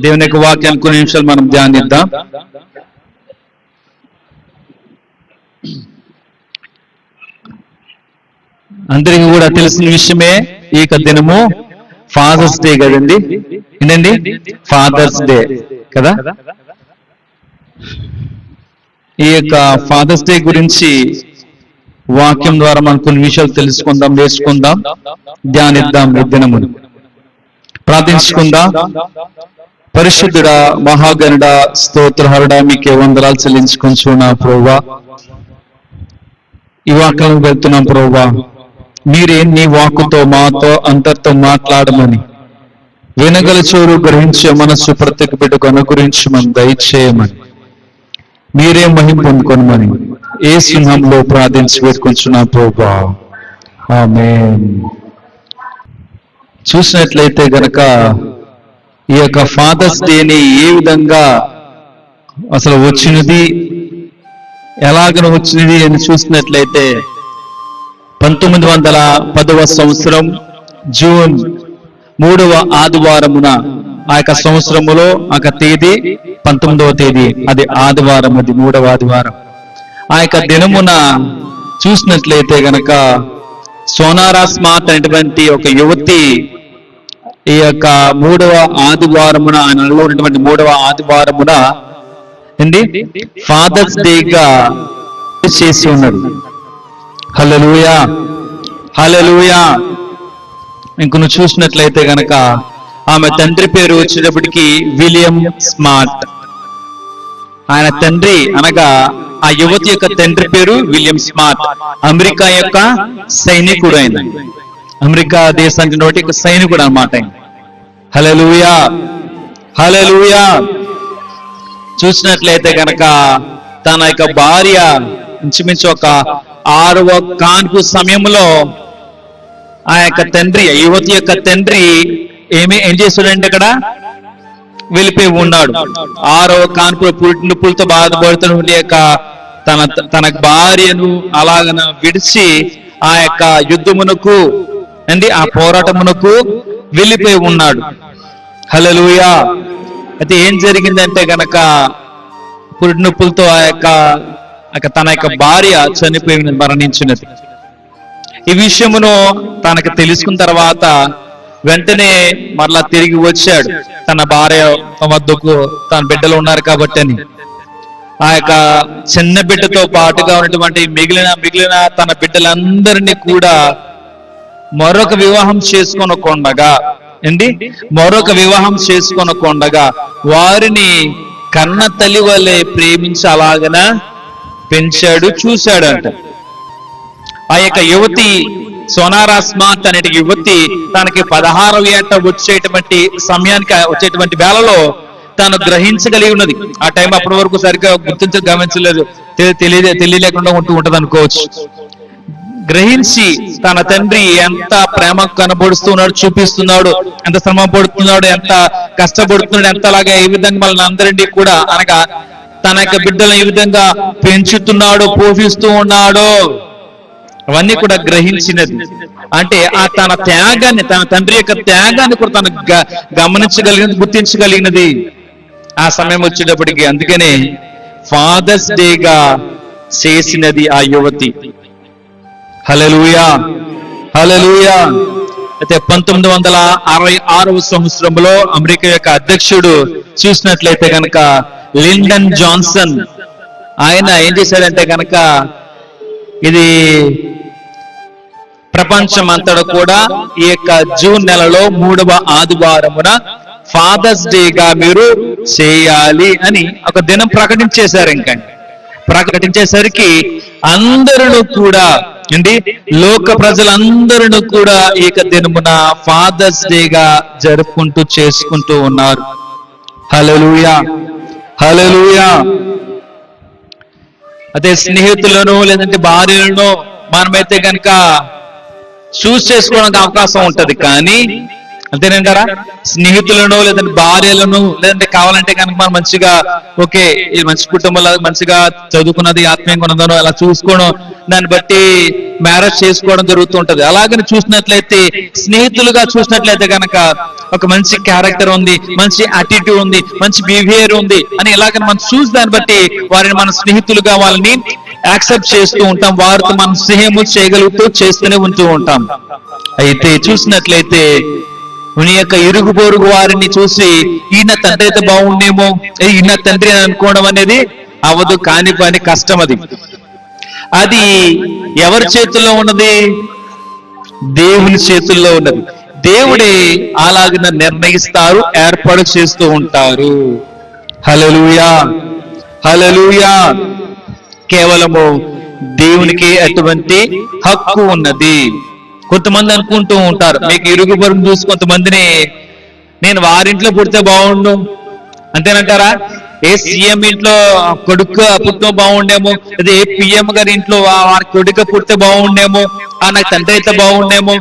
దేవుని యొక్క వాక్యాన్ని కొన్ని నిమిషాలు మనం ధ్యానిద్దాం. అందరికీ కూడా తెలిసిన విషయమే, ఈ దినము ఫాదర్స్ డే కదండి. ఏంటండి ఫాదర్స్ డే కదా. ఈ యొక్క ఫాదర్స్ డే గురించి వాక్యం ద్వారా మనం కొన్ని విషయాలు తెలుసుకుందాం, నేర్చుకుందాం, ధ్యానిద్దాం. ఈ దినమును ప్రార్థించుకుందాం. పరిశుద్ధుడా, మహాగణుడా, స్తోత్రహరుడా, మీకే వందనాలు చెల్లించుకుంటున్నా ప్రభువా. ఈ వాక్యం వెళ్తున్నాం ప్రభువా, మీరే నీ వాక్కుతో మాతో అందరితో మాట్లాడమని, వినగల చెవులు గ్రహించే మనస్సు ప్రత్యేక బిడ్డకు అనుగ్రహించమని దయచేయమని, మీరే మహిమ పొందుకొనమని ఏ సింహంలో ప్రార్థించి పెట్టుకుంటున్నాం ప్రభువా. ఆమేన్. చూసినట్లయితే గనక ఈ యొక్క ఫాదర్స్ డేని ఏ విధంగా అసలు వచ్చినది, ఎలాగన వచ్చినది అని చూసినట్లయితే 1910వ సంవత్సరం జూన్ 3వ ఆదివారమున, ఆ యొక్క సంవత్సరములో ఆ యొక్క తేదీ 19వ తేదీ, అది ఆదివారం, అది 3వ ఆదివారం. ఆ యొక్క దినమున చూసినట్లయితే గనక సోనారా స్మార్ట్ అనేటువంటి ఒక యువతి ఈ యొక్క 3వ ఆదివారమున, ఆయన నెలలో ఉన్నటువంటి 3వ ఆదివారమున ఫాదర్స్ డేగా చేసి ఉన్నది. హల్లెలూయా, హల్లెలూయా. ఇంక నువ్వు చూసినట్లయితే గనక ఆమె తండ్రి పేరు వచ్చేటప్పటికి విలియం స్మార్ట్. ఆయన తండ్రి అనగా ఆ యువతి యొక్క తండ్రి పేరు విలియం స్మార్ట్, అమెరికా యొక్క సైనికుడు. ఆయన అమెరికా దేశానికి నోటి సైనికుడు అన్నమాట. హల్లెలూయా, హల్లెలూయా. చూసినట్లయితే గనక తన యొక్క భార్య ఇంచుమించు ఒక 6వ కాన్పు సమయంలో ఆ యొక్క తండ్రి, యువతి యొక్క తండ్రి ఏం చేస్తాడంటే అక్కడ వెళ్ళిపోయి ఉన్నాడు. 6వ కాన్పు పుట్టిన నొప్పులతో బాధపడుతున్న యొక్క తన భార్యను అలాగన విడిచి ఆ యొక్క యుద్ధమునకు ఆ పోరాటమునకు వెళ్ళిపోయి ఉన్నాడు. హల్లెలూయా. అయితే ఏం జరిగిందంటే గనక పుట్టిన నొప్పులతో తన యొక్క భార్య చనిపోయి మరణించినది. ఈ విషయమును తనకు తెలుసుకున్న తర్వాత వెంటనే మరలా తిరిగి వచ్చాడు తన భార్య వద్దకు, తన బిడ్డలు ఉన్నారు కాబట్టి అని. ఆ యొక్క చిన్న బిడ్డతో పాటుగా ఉన్నటువంటి మిగిలిన తన బిడ్డలందరినీ కూడా మరొక వివాహం చేసుకొనకుండగా వారిని కన్న తల్లి వల్లే ప్రేమించి అలాగన పెంచాడు, చూశాడు అంట. ఆ యొక్క యువతి సోనారా స్మార్ట్ అనే యువతి తనకి 16వ ఏట వచ్చేటువంటి సమయానికి, వచ్చేటువంటి వేళలో తాను గ్రహించగలిగి ఉన్నది. ఆ టైం అప్పటి వరకు సరిగ్గా గమనించలేదు, తెలియలేకుండా ఉంటది అనుకోవచ్చు. గ్రహించి తన తండ్రి ఎంత ప్రేమ కనబడుస్తున్నాడు, చూపిస్తున్నాడు, ఎంత శ్రమ పడుతున్నాడు, ఎంత కష్టపడుతున్నాడు, ఎంతలాగా ఏ విధంగా వాళ్ళని అందరినీ కూడా అనగా తన యొక్క బిడ్డలను ఏ విధంగా పెంచుతున్నాడు, పోషిస్తూ ఉన్నాడు, అవన్నీ కూడా గ్రహించినది. అంటే తన త్యాగాన్ని, తన తండ్రి యొక్క త్యాగాన్ని కూడా తను గమనించగలిగినది, గుర్తించగలిగినది ఆ సమయం వచ్చేటప్పటికి. అందుకనే ఫాదర్స్ డేగా చేసినది ఆ యువతి. హల్లెలూయా, హల్లెలూయా. అయితే 1966వ సంవత్సరంలో అమెరికా యొక్క అధ్యక్షుడు చూసినట్లయితే కనుక లిండన్ జాన్సన్, ఆయన ఏం చేశాడంటే కనుక ఇది ప్రపంచం అంతటా కూడా ఈ యొక్క జూన్ నెలలో 3వ ఆదివారమున ఫాదర్స్ డేగా మీరు చేయాలి అని ఒక దినం ప్రకటించేశారు. ఇంకా ప్రకటించేసరికి అందరూ కూడా లోక ప్రజలందరూ కూడా ఈ దినమున ఫాదర్స్ డేగా జరుపుకుంటూ చేసుకుంటూ ఉన్నారు. హల్లెలూయా, హల్లెలూయా. అదే స్నేహితులను లేదంటే భార్యలను మనమైతే కనుక చూస్ చేసుకోవడానికి అవకాశం ఉంటది, కానీ అంతేనంటారా? స్నేహితులను లేదంటే భార్యలను లేదంటే కావాలంటే కనుక మనం మంచిగా ఓకే ఇది మంచి కుటుంబంలో మంచిగా చదువుకున్నది ఆత్మీయంగా ఉన్నదనో అలా చూసుకోవడం, దాన్ని బట్టి మ్యారేజ్ చేసుకోవడం జరుగుతూ ఉంటది. అలాగని చూసినట్లయితే స్నేహితులుగా చూసినట్లయితే కనుక ఒక మంచి క్యారెక్టర్ ఉంది, మంచి యాటిట్యూడ్ ఉంది, మంచి బిహేవియర్ ఉంది అని ఇలాగ మనం చూసి దాన్ని బట్టి వారిని మన స్నేహితులుగా వాళ్ళని యాక్సెప్ట్ చేస్తూ ఉంటాం, వారితో మనం స్నేహము చేయగలుగుతూ చేస్తూనే ఉంటూ ఉంటాం. అయితే చూసినట్లయితే నీ యొక్క ఇరుగు పొరుగు వారిని చూసి ఈయన తండ్రి అయితే బాగుండేమో, ఈయన తండ్రి అని అనుకోవడం అనేది అవదు, కాని పని, కష్టం. అది ఎవరి చేతుల్లో ఉన్నది? దేవుని చేతుల్లో ఉన్నది. దేవుడే అలాగిన నిర్ణయిస్తారు, ఏర్పాటు చేస్తూ ఉంటారు. హల్లెలూయా, హల్లెలూయా. కేవలము దేవునికి అటువంటి హక్కు ఉన్నది. కొంతమంది అనుకుంటూ ఉంటారు, మీకు ఇరుగు పొరుగు చూసి కొంతమందిని నేను వారింట్లో పుడితే బాగుండు అంతేనంటారా? ఏ సీఎం ఇంట్లో కొడుకు పుట్టిన బాగుండేమో, అదే ఏ పిఎం గారి ఇంట్లో వారి కొడుకు పుడితే బాగుండేమో, నాకు తండ్రి అయితే బాగుండేమో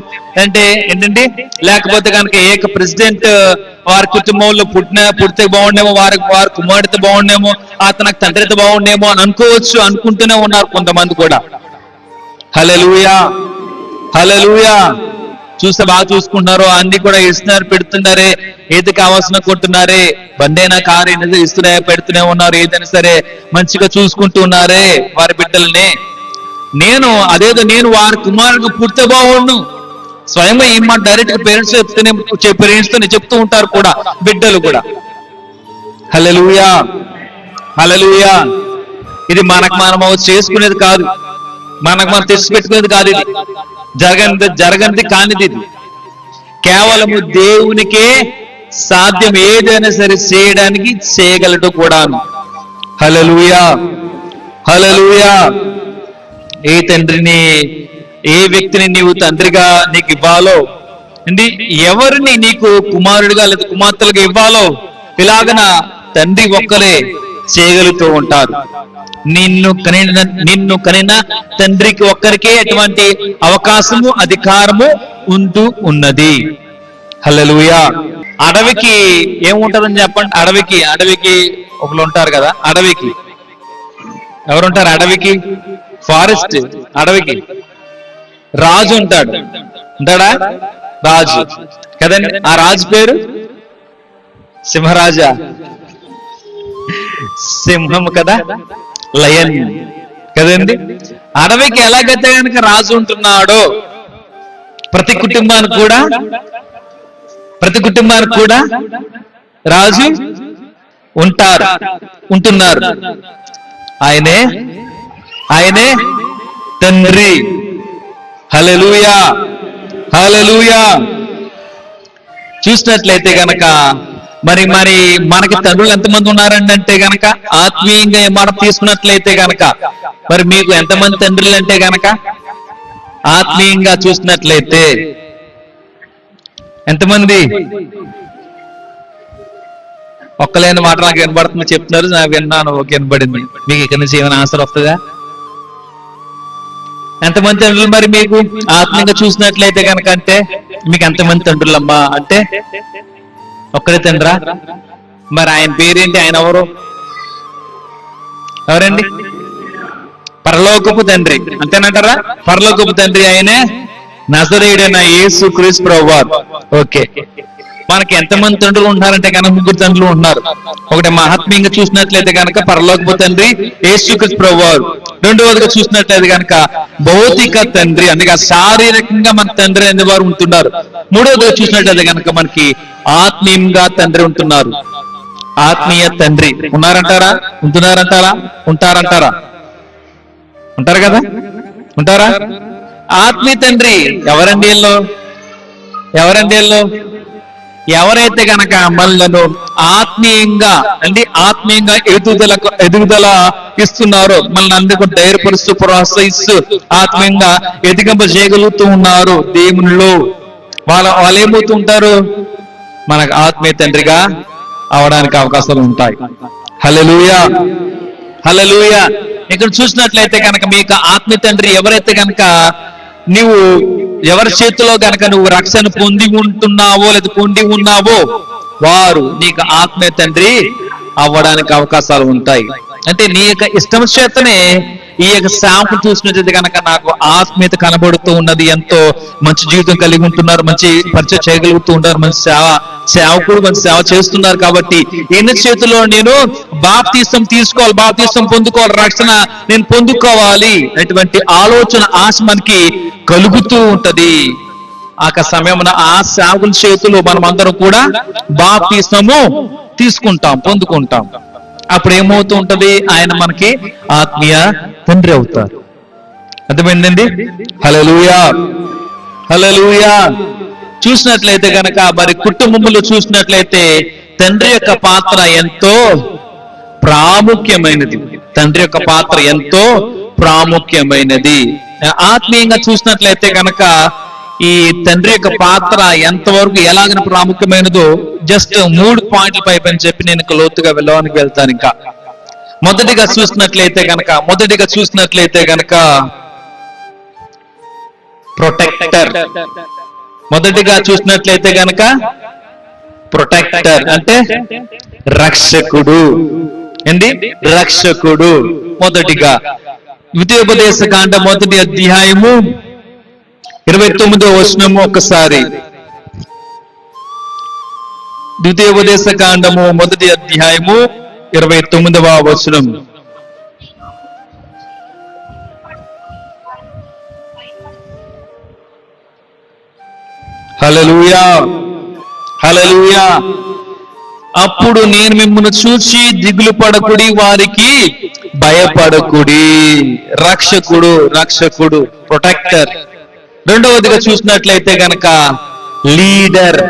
అంటే ఏంటంటే, లేకపోతే కనుక ఏక ప్రెసిడెంట్ వారి కుటుంబంలో పుడితే బాగుండేమో, వారి కుమారుడితే బాగుండేమో, నాకు తండ్రి అయితే బాగుండేమో అని అనుకోవచ్చు, అనుకుంటూనే ఉన్నారు కొంతమంది కూడా. హల్లెలూయా, హల్లెలూయా. చూస్తే బాగా చూసుకుంటున్నారు, అన్ని కూడా ఇస్తున్నారు, పెడుతున్నారే, ఏది కావాల్సిన కొంటున్నారే, బండైనా కారు అయినా ఇస్తూనే పెడుతూనే ఉన్నారు, ఏదైనా సరే మంచిగా చూసుకుంటూ ఉన్నారే వారి బిడ్డల్ని. నేను వారి కుమారుడికి పుడితే బాగుండు, స్వయంగా ఈ మాట డైరెక్ట్ గా పేరెంట్స్ తో చెప్తూ ఉంటారు కూడా బిడ్డలు కూడా. హల్లెలూయా, హల్లెలూయా. ఇది మనకు మనం చేసుకునేది కాదు, మనకు మనం తెచ్చిపెట్టుకునేది కాదు, ఇది జరగనిది కానిది. ఇది కేవలము దేవునికే సాధ్యం, ఏదైనా సరే చేయడానికి చేయగలడు కూడాను. హల్లెలూయా, హల్లెలూయా. ఏ తండ్రిని, ఏ వ్యక్తిని నీవు తండ్రిగా నీకు ఇవ్వాలో, ఎవరిని నీకు కుమారుడిగా లేదా కుమార్తెలుగా ఇవ్వాలో ఇలాగన తండ్రి ఒక్కరే చేయగలుగుతూ ఉంటారు. నిన్ను కనిన తండ్రికి ఒక్కరికే ఎటువంటి అవకాశము, అధికారము ఉంటూ ఉన్నది. హల్లెలూయా. అడవికి ఏముంటదని చెప్పండి? అడవికి ఒకరు ఉంటారు కదా, అడవికి ఎవరుంటారు? అడవికి ఫారెస్ట్, అడవికి రాజు ఉంటాడా? రాజు కదండి. ఆ రాజు పేరు సింహరాజా, సింహం కదా, లయన్ కదండి. అడవికి ఎలాగైతే కనుక రాజు ఉంటున్నాడో ప్రతి కుటుంబానికి కూడా రాజు ఉంటున్నారు. ఆయనే తండ్రి. హల్లెలూయా, హల్లెలూయా. చూసినట్లయితే గనక మరి మనకి తండ్రులు ఎంతమంది ఉన్నారండి అంటే గనక, ఆత్మీయంగా మనం తీసుకున్నట్లయితే గనక మరి మీకు ఎంతమంది తండ్రులు అంటే గనక, ఆత్మీయంగా చూసినట్లయితే ఎంతమంది? ఒక్కలేని మాట నాకు వినబడుతుంది చెప్తున్నారు, నాకు విన్నాను, ఓకే వినబడింది. మీకు ఇక్కడ నుంచి ఏమైనా ఆన్సర్ వస్తుందా? ఎంతమంది తండ్రులు మరి మీకు ఆత్మీయంగా చూసినట్లయితే కనుక? అంటే మీకు ఎంతమంది తండ్రులమ్మా అంటే ఒక్కడే తండ్రా? మరి ఆయన పేరేంటి? ఆయన ఎవరండి? పరలోకపు తండ్రి, అంతేనంటారా? పరలోకపు తండ్రి ఆయనే నజరేయుడైన యేసు క్రీస్తు ప్రభువారు. ఓకే, మనకి ఎంతమంది తండ్రులు ఉంటున్నారంటే కనుక 3 తండ్రులు ఉంటున్నారు. ఒకటి మహాత్మ్యంగా చూసినట్లయితే కనుక పరలోకపు తండ్రి యేసుక్రీస్తు ప్రభువారు. రెండవదిగా చూసినట్లయితే కనుక భౌతిక తండ్రి, అందుకే శారీరకంగా మన తండ్రి అనేవారు ఉంటున్నారు. మూడవదిగా చూసినట్లయితే కనుక మనకి ఆత్మీయంగా తండ్రి ఉంటున్నారు. ఆత్మీయ తండ్రి ఉన్నారంటారా? ఉంటారంటారా? ఉంటారు కదా, ఉంటారా? ఆత్మీయ తండ్రి ఎవరండి వీళ్ళు? ఎవరైతే గనక మనలను ఆత్మీయంగా ఎదుగుదల ఇస్తున్నారో, మనల్ని అందరికీ ధైర్యపరుస్తూ ప్రోత్సహిస్తూ ఆత్మీయంగా ఎదిగింప చేయగలుగుతూ ఉన్నారు దేవునిలో, వాళ్ళు ఏమవుతూ ఉంటారు? మనకు ఆత్మీయ తండ్రిగా అవడానికి అవకాశాలు ఉంటాయి. హల్లెలూయా, హల్లెలూయా. ఇక్కడ చూసినట్లయితే కనుక మీకు ఆత్మీయ తండ్రి ఎవరైతే కనుక నీవు ఎవరి చేతిలో గనక నువ్వు రక్షణ పొంది ఉంటున్నావో లేదా పొంది ఉన్నావో వారు నీకు ఆత్మీయ తండ్రి అవ్వడానికి అవకాశాలు ఉంటాయి. అంటే నీ యొక్క ఇష్టం చేతనే ఈ యొక్క సేవకు చూసినట్లయితే కనుక నాకు ఆత్మీయత కనబడుతూ ఉన్నది, ఎంతో మంచి జీవితం కలిగి ఉంటున్నారు, మంచి పరిచయం చేయగలుగుతూ ఉంటారు, మంచి సేవకుడు మంచి సేవ చేస్తున్నారు. కాబట్టి ఎన్ని చేతుల్లో నేను బాప్తీసం తీసుకోవాలి, బాప్తీసం పొందుకోవాలి, రక్షణ నేను పొందుకోవాలి అటువంటి ఆలోచన ఆశ మనకి కలుగుతూ ఉంటది. ఆ సమయమున ఆ సేవకుల చేతులు మనం అందరం కూడా బాప్తీసము తీసుకుంటాం, పొందుకుంటాం. అప్పుడు ఏమవుతూ ఉంటది, ఆయన మనకి ఆత్మీయ తండ్రి అవుతారు. అర్థమైందండి? హల్లెలూయా, హల్లెలూయా. చూసినట్లయితే గనక మరి కుటుంబంలో చూసినట్లయితే తండ్రి యొక్క పాత్ర ఎంతో ప్రాముఖ్యమైనది. తండ్రి యొక్క పాత్ర ఎంతో ప్రాముఖ్యమైనది. ఆత్మీయంగా చూసినట్లయితే గనక ఈ తండ్రి యొక్క పాత్ర ఎంతవరకు ఎలాగైన ప్రాముఖ్యమైనదో జస్ట్ 3 పాయింట్ల పైపని చెప్పి నేను లోతుగా వెళ్ళడానికి వెళ్తాను. ఇంకా మొదటిగా చూసినట్లయితే గనక ప్రొటెక్టర్. మొదటిగా చూసినట్లయితే గనక ప్రొటెక్టర్ అంటే రక్షకుడు. ఏంది? రక్షకుడు. మొదటిగా ద్వితీయోపదేశ కాండ 1వ అధ్యాయము 29వ వచనము ఒకసారి. ద్వితీయోపదేశ కాండము 1వ అధ్యాయము 29వ వచనం. హల్లెలూయా, హల్లెలూయా. అప్పుడు నేను మిమ్మల్ని చూసి దిగులు పడకుడి, వారికి భయపడకుడి. రక్షకుడు, రక్షకుడు, ప్రొటెక్టర్. రెండవదిగా చూసినట్లయితే గనక లీడర్.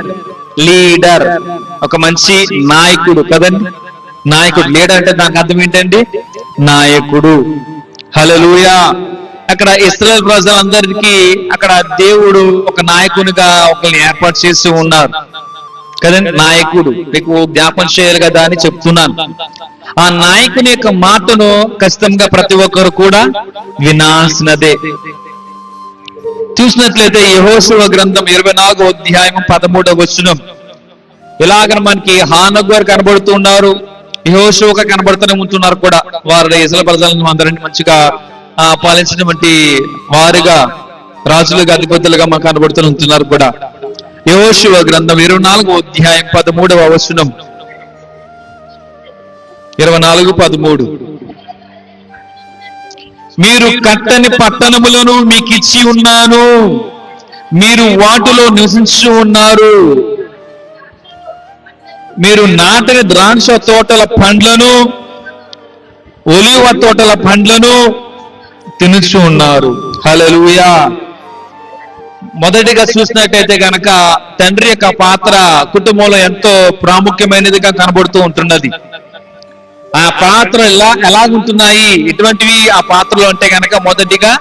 లీడర్ ఒక మంచి నాయకుడు కదండి. నాయకుడు, లీడర్ అంటే దానికి అర్థం ఏంటండి? నాయకుడు. హల్లెలూయా. అక్కడ ఇశ్రాయేలు ప్రజలందరికీ అక్కడ దేవుడు ఒక నాయకునిగా ఒకరిని ఏర్పాటు చేసి ఉన్నారు కదండి. నాయకుడు మీకు జ్ఞాపం చేయాలి కదా అని చెప్తున్నాను. ఆ నాయకుని యొక్క మాటను ఖచ్చితంగా ప్రతి ఒక్కరు కూడా వినాల్సినదే. చూసినట్లయితే యెహోషువ గ్రంథం 24వ అధ్యాయం 13వ వచనం. ఇలాగ మనకి హానోకు గారు కనబడుతూ ఉన్నారు, యెహోషువ కనబడుతూనే ఉంటున్నారు కూడా. వారు ఇశ్రాయేలు ప్రజలను అందరినీ మంచిగా పాలించినటువంటి వారుగా, రాజులుగా, అధిపతులుగా మనకు కనబడుతూ ఉంటున్నారు కూడా. యెహోషువ గ్రంథం 24వ అధ్యాయం 13వ వచనం. 24:13. మీరు కట్టని పట్టణములను మీకు ఇచ్చి ఉన్నాను, మీరు వాటిలో నివసించి ఉన్నారు. మీరు నాటని ద్రాక్ష తోటల పండ్లను, ఒలివ తోటల పండ్లను తినుచు ఉన్నారు. హల్లెలూయా. మొదటిగా చూసినట్టయితే గనక తండ్రి యొక్క పాత్ర కుటుంబంలో ఎంతో ప్రాముఖ్యమైనదిగా కనబడుతూ ఉంటున్నది. ఆ పాత్ర ఎలాగుంటున్నాయి, ఎటువంటివి ఆ పాత్రలు అంటే గనక మొదటిగా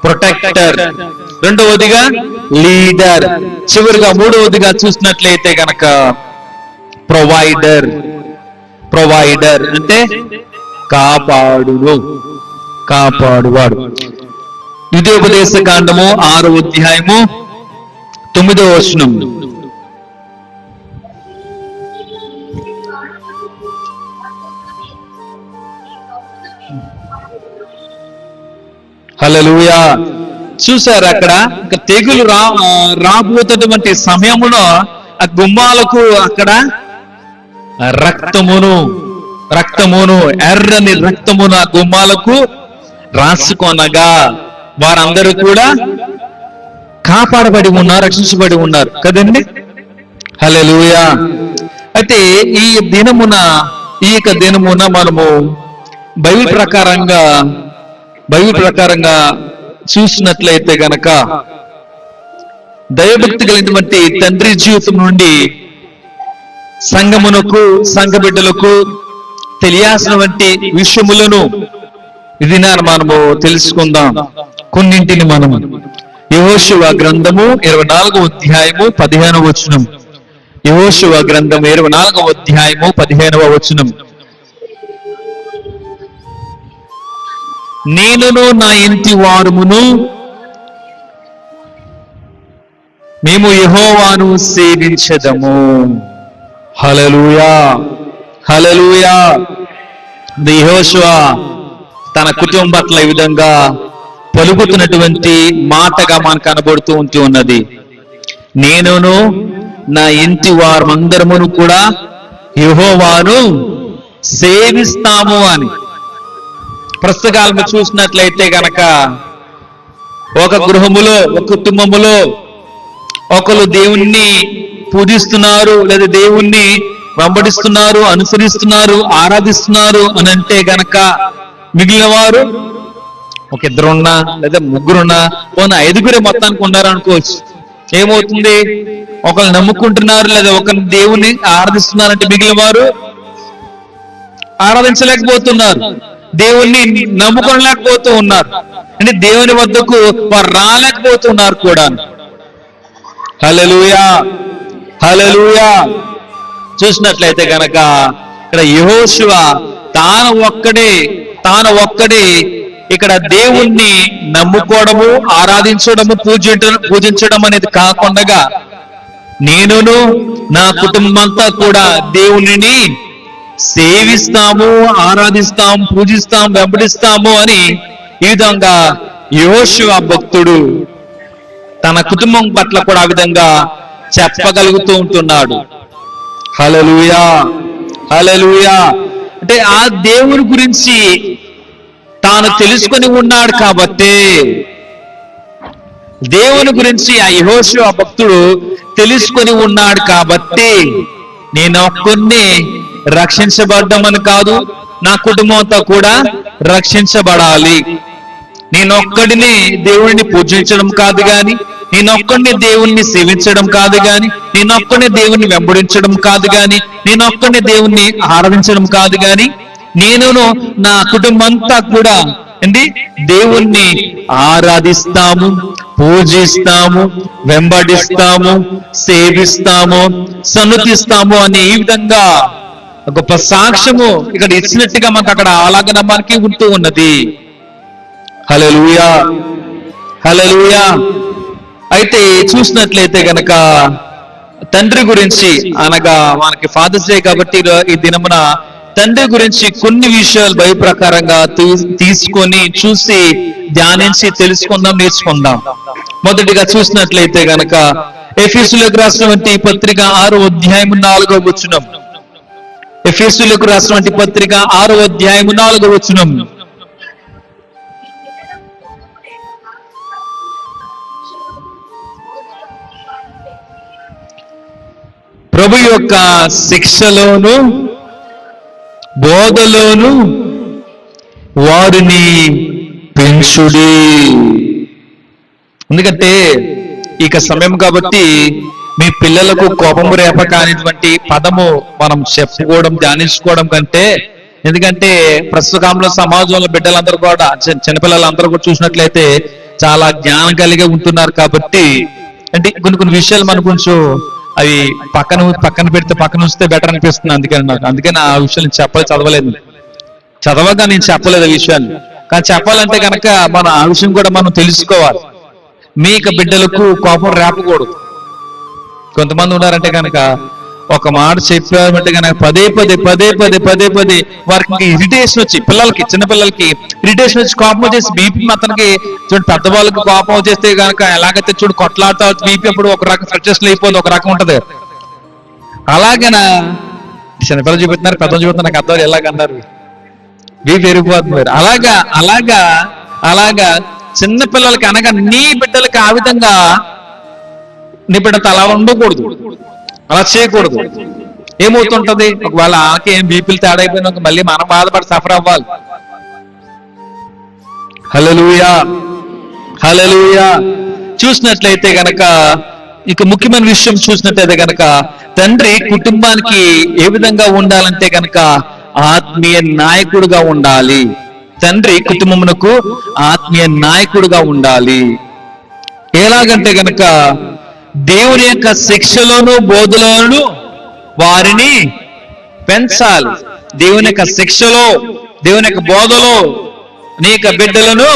ప్రొటెక్టర్, రెండవదిగా లీడర్, చివరిగా మూడవదిగా చూసినట్లయితే గనక ప్రొవైడర్. ప్రొవైడర్ అంటే కాపాడువాడు. ద్వితీయోపదేశ కాండము 6వ అధ్యాయము 9వ వచనం. హల్లెలూయా. చూసారు అక్కడ తెగులు రాబోతున్నటువంటి సమయములో ఆ గుమ్మాలకు అక్కడ రక్తమును ఎర్రని రక్తమును ఆ గుమ్మాలకు రాసుకొనగా వారందరూ కూడా కాపాడబడి ఉన్నారు, రక్షించబడి ఉన్నారు కదండి. హల్లెలూయా. అయితే ఈ యొక్క దినమున మనము బైబిల్ ప్రకారంగా చూసినట్లయితే గనక దైవభక్తి కలిగినటువంటి తండ్రి జీవితం నుండి సంఘమునకు, సంఘ బిడ్డలకు తెలియాల్సినటువంటి విషయములను ఇది మనము తెలుసుకుందాం. కొన్నింటిని మనము యెహోషువ గ్రంథము 24వ అధ్యాయము 15వ వచనం. యెహోషువ గ్రంథం 24వ అధ్యాయము 15వ వచనం. నేనును నా ఇంటి వారమును మేము యెహోవాను సేవించెదము. హల్లెలూయా, హల్లెలూయా. యెహోషువ తన కుటుంబం పట్ల ఈ విధంగా పలుకుతున్నటువంటి మాటగా మనకు కనబడుతూ ఉన్నది. నేనును నా ఇంటి వారందరమును కూడా యెహోవాను సేవిస్తాము అని. ప్రస్తుత కాలంలో చూసినట్లయితే గనక ఒక గృహములో, ఒక కుటుంబములో ఒకరు దేవుణ్ణి పూజిస్తున్నారు, లేదా దేవుణ్ణి వెంబడిస్తున్నారు, అనుసరిస్తున్నారు, ఆరాధిస్తున్నారు అని అంటే గనక మిగిలిన వారు ఒక ఇద్దరున్నా లేదా ముగ్గురున్నా పోనీ ఐదుగురే మొత్తానికి ఉన్నారు అనుకోవచ్చు. ఏమవుతుంది? ఒకరు నమ్ముకుంటున్నారు లేదా ఒకరిని దేవుణ్ణి ఆరాధిస్తున్నారంటే మిగిలిన వారు ఆరాధించలేకపోతున్నారు, దేవుణ్ణి నమ్ముకోలేకపోతూ ఉన్నారు. అంటే దేవుని వద్దకు వారు రాలేకపోతున్నారు కూడా. హల్లెలూయా, హల్లెలూయా. చూసినట్లయితే గనక ఇక్కడ యెహోషువ తాను ఒక్కడే ఇక్కడ దేవుణ్ణి నమ్ముకోవడము, ఆరాధించడము, పూజించడం అనేది కాకుండా నేనును నా కుటుంబమంతా కూడా దేవునిని సేవిస్తాము, ఆరాధిస్తాం, పూజిస్తాం, వెంబడిస్తాము అని ఈ విధంగా యెహోషువ భక్తుడు తన కుటుంబం పట్ల కూడా ఆ విధంగా చెప్పగలుగుతూ ఉంటున్నాడు. హల్లెలూయా, హల్లెలూయా. అంటే ఆ దేవుని గురించి తాను తెలుసుకొని ఉన్నాడు కాబట్టి, దేవుని గురించి ఆ యెహోషువ భక్తుడు తెలుసుకొని ఉన్నాడు కాబట్టి, నేను ఒక్కడిని రక్షించబడ్డామని కాదు, నా కుటుంబం అంతా కూడా రక్షించబడాలి. నేనొక్కడిని దేవుణ్ణి పూజించడం కాదు గాని, నేనొక్కడిని దేవుణ్ణి సేవించడం కాదు గాని, నేనొక్కడిని దేవుణ్ణి వెంబడించడం కాదు గాని, నేనొక్కడిని దేవుణ్ణి ఆరాధించడం కాదు గాని, నేను నా కుటుంబమంతా కూడా దేవుణ్ణి ఆరాధిస్తాము, పూజిస్తాము, వెంబడిస్తాము, సేవిస్తాము, సన్నుతిస్తాము అని ఈ విధంగా గొప్ప సాక్ష్యము ఇక్కడ ఇచ్చినట్టుగా మనకు అక్కడ అలాగ మనకి ఉంటూ ఉన్నది. హల్లెలూయా, హల్లెలూయా. అయితే చూసినట్లయితే గనక తండ్రి గురించి, అనగా మనకి ఫాదర్స్ డే కాబట్టి ఈ దినమున తండ్రి గురించి కొన్ని విషయాలు బైబిల్ ప్రకారంగా తీసుకొని చూసి ధ్యానించి తెలుసుకుందాం, నేర్చుకుందాం. మొదటిగా చూసినట్లయితే గనక ఎఫెసీయులకు రాసినటువంటి పత్రిక 6వ అధ్యాయం 4వ వచనం. ఎఫెసీయులకు రాసినటువంటి పత్రిక 6వ అధ్యాయం 4వ వచనం. ప్రభు యొక్క శిక్షలోను బోధలోను వారిని పెంచుడి. ఎందుకంటే ఇక సమయం కాబట్టి మీ పిల్లలకు కోపము రేప కానిటువంటి పదము మనం చెప్పుకోవడం, ధ్యానించుకోవడం కంటే, ఎందుకంటే ప్రస్తుత కాలంలో సమాజంలో బిడ్డలందరూ కూడా, చిన్నపిల్లలందరూ కూడా చూసినట్లయితే చాలా జ్ఞానం కలిగి ఉంటున్నారు కాబట్టి, అంటే కొన్ని విషయాలు మనం కొంచెం అవి పక్కన పెడితే పక్కన ఉంచితే బెటర్ అనిపిస్తుంది. అందుకని ఆ విషయాలు చదవలేదు, చదవగా నేను చెప్పలేదు ఆ విషయాన్ని. కానీ చెప్పాలంటే కనుక మనం ఆ విషయం కూడా మనం తెలుసుకోవాలి. మీకు బిడ్డలకు కోపం రేపకూడదు. కొంతమంది ఉన్నారంటే కనుక ఒక మాట చెప్పారంటే కనుక పదే పదే వారికి ఇరిటేషన్ వచ్చి, చిన్నపిల్లలకి ఇరిటేషన్ వచ్చి కోపం వచ్చేసి బీపీ అతనికి చూడండి, పెద్దవాళ్ళకి కోపం వచ్చేస్తే కనుక ఎలాగైతే చూడు కొట్లాడుతా బీపీ అప్పుడు ఒక రకం ఫ్రస్ట్రేషన్ అయిపోతుంది, ఒక రకం ఉంటది. అలాగనా చిన్నపిల్లలు చూపెడుతున్నారు, పెద్దలు చూపుతున్నారు, నాకు అర్థం ఎలాగన్నారు, బీపీ పెరిగిపోతున్నారు. అలాగా చిన్నపిల్లలకి అనగా నీ బిడ్డలకి ఆ విధంగా నీ బిడ్డ అలా ఉండకూడదు, అలా చేయకూడదు. ఏమవుతుంటది, ఒకవేళ ఆకే బీపీలు తేడా అయిపోయినా మళ్ళీ మనం బాధపడి సఫర్ అవ్వాలి. హల్లెలూయా, హల్లెలూయా. చూసినట్లయితే గనక ఇక ముఖ్యమైన విషయం చూసినట్లయితే గనక తండ్రి కుటుంబానికి ఏ విధంగా ఉండాలంటే గనక ఆత్మీయ నాయకుడుగా ఉండాలి. తండ్రి కుటుంబమునకు ఆత్మీయ నాయకుడుగా ఉండాలి. ఎలాగంటే గనక దేవుని యొక్క శిక్షలోను బోధలోను వారిని పెంచాలి. దేవుని యొక్క శిక్షలో, దేవుని యొక్క బోధలో నీ యొక్క బిడ్డలను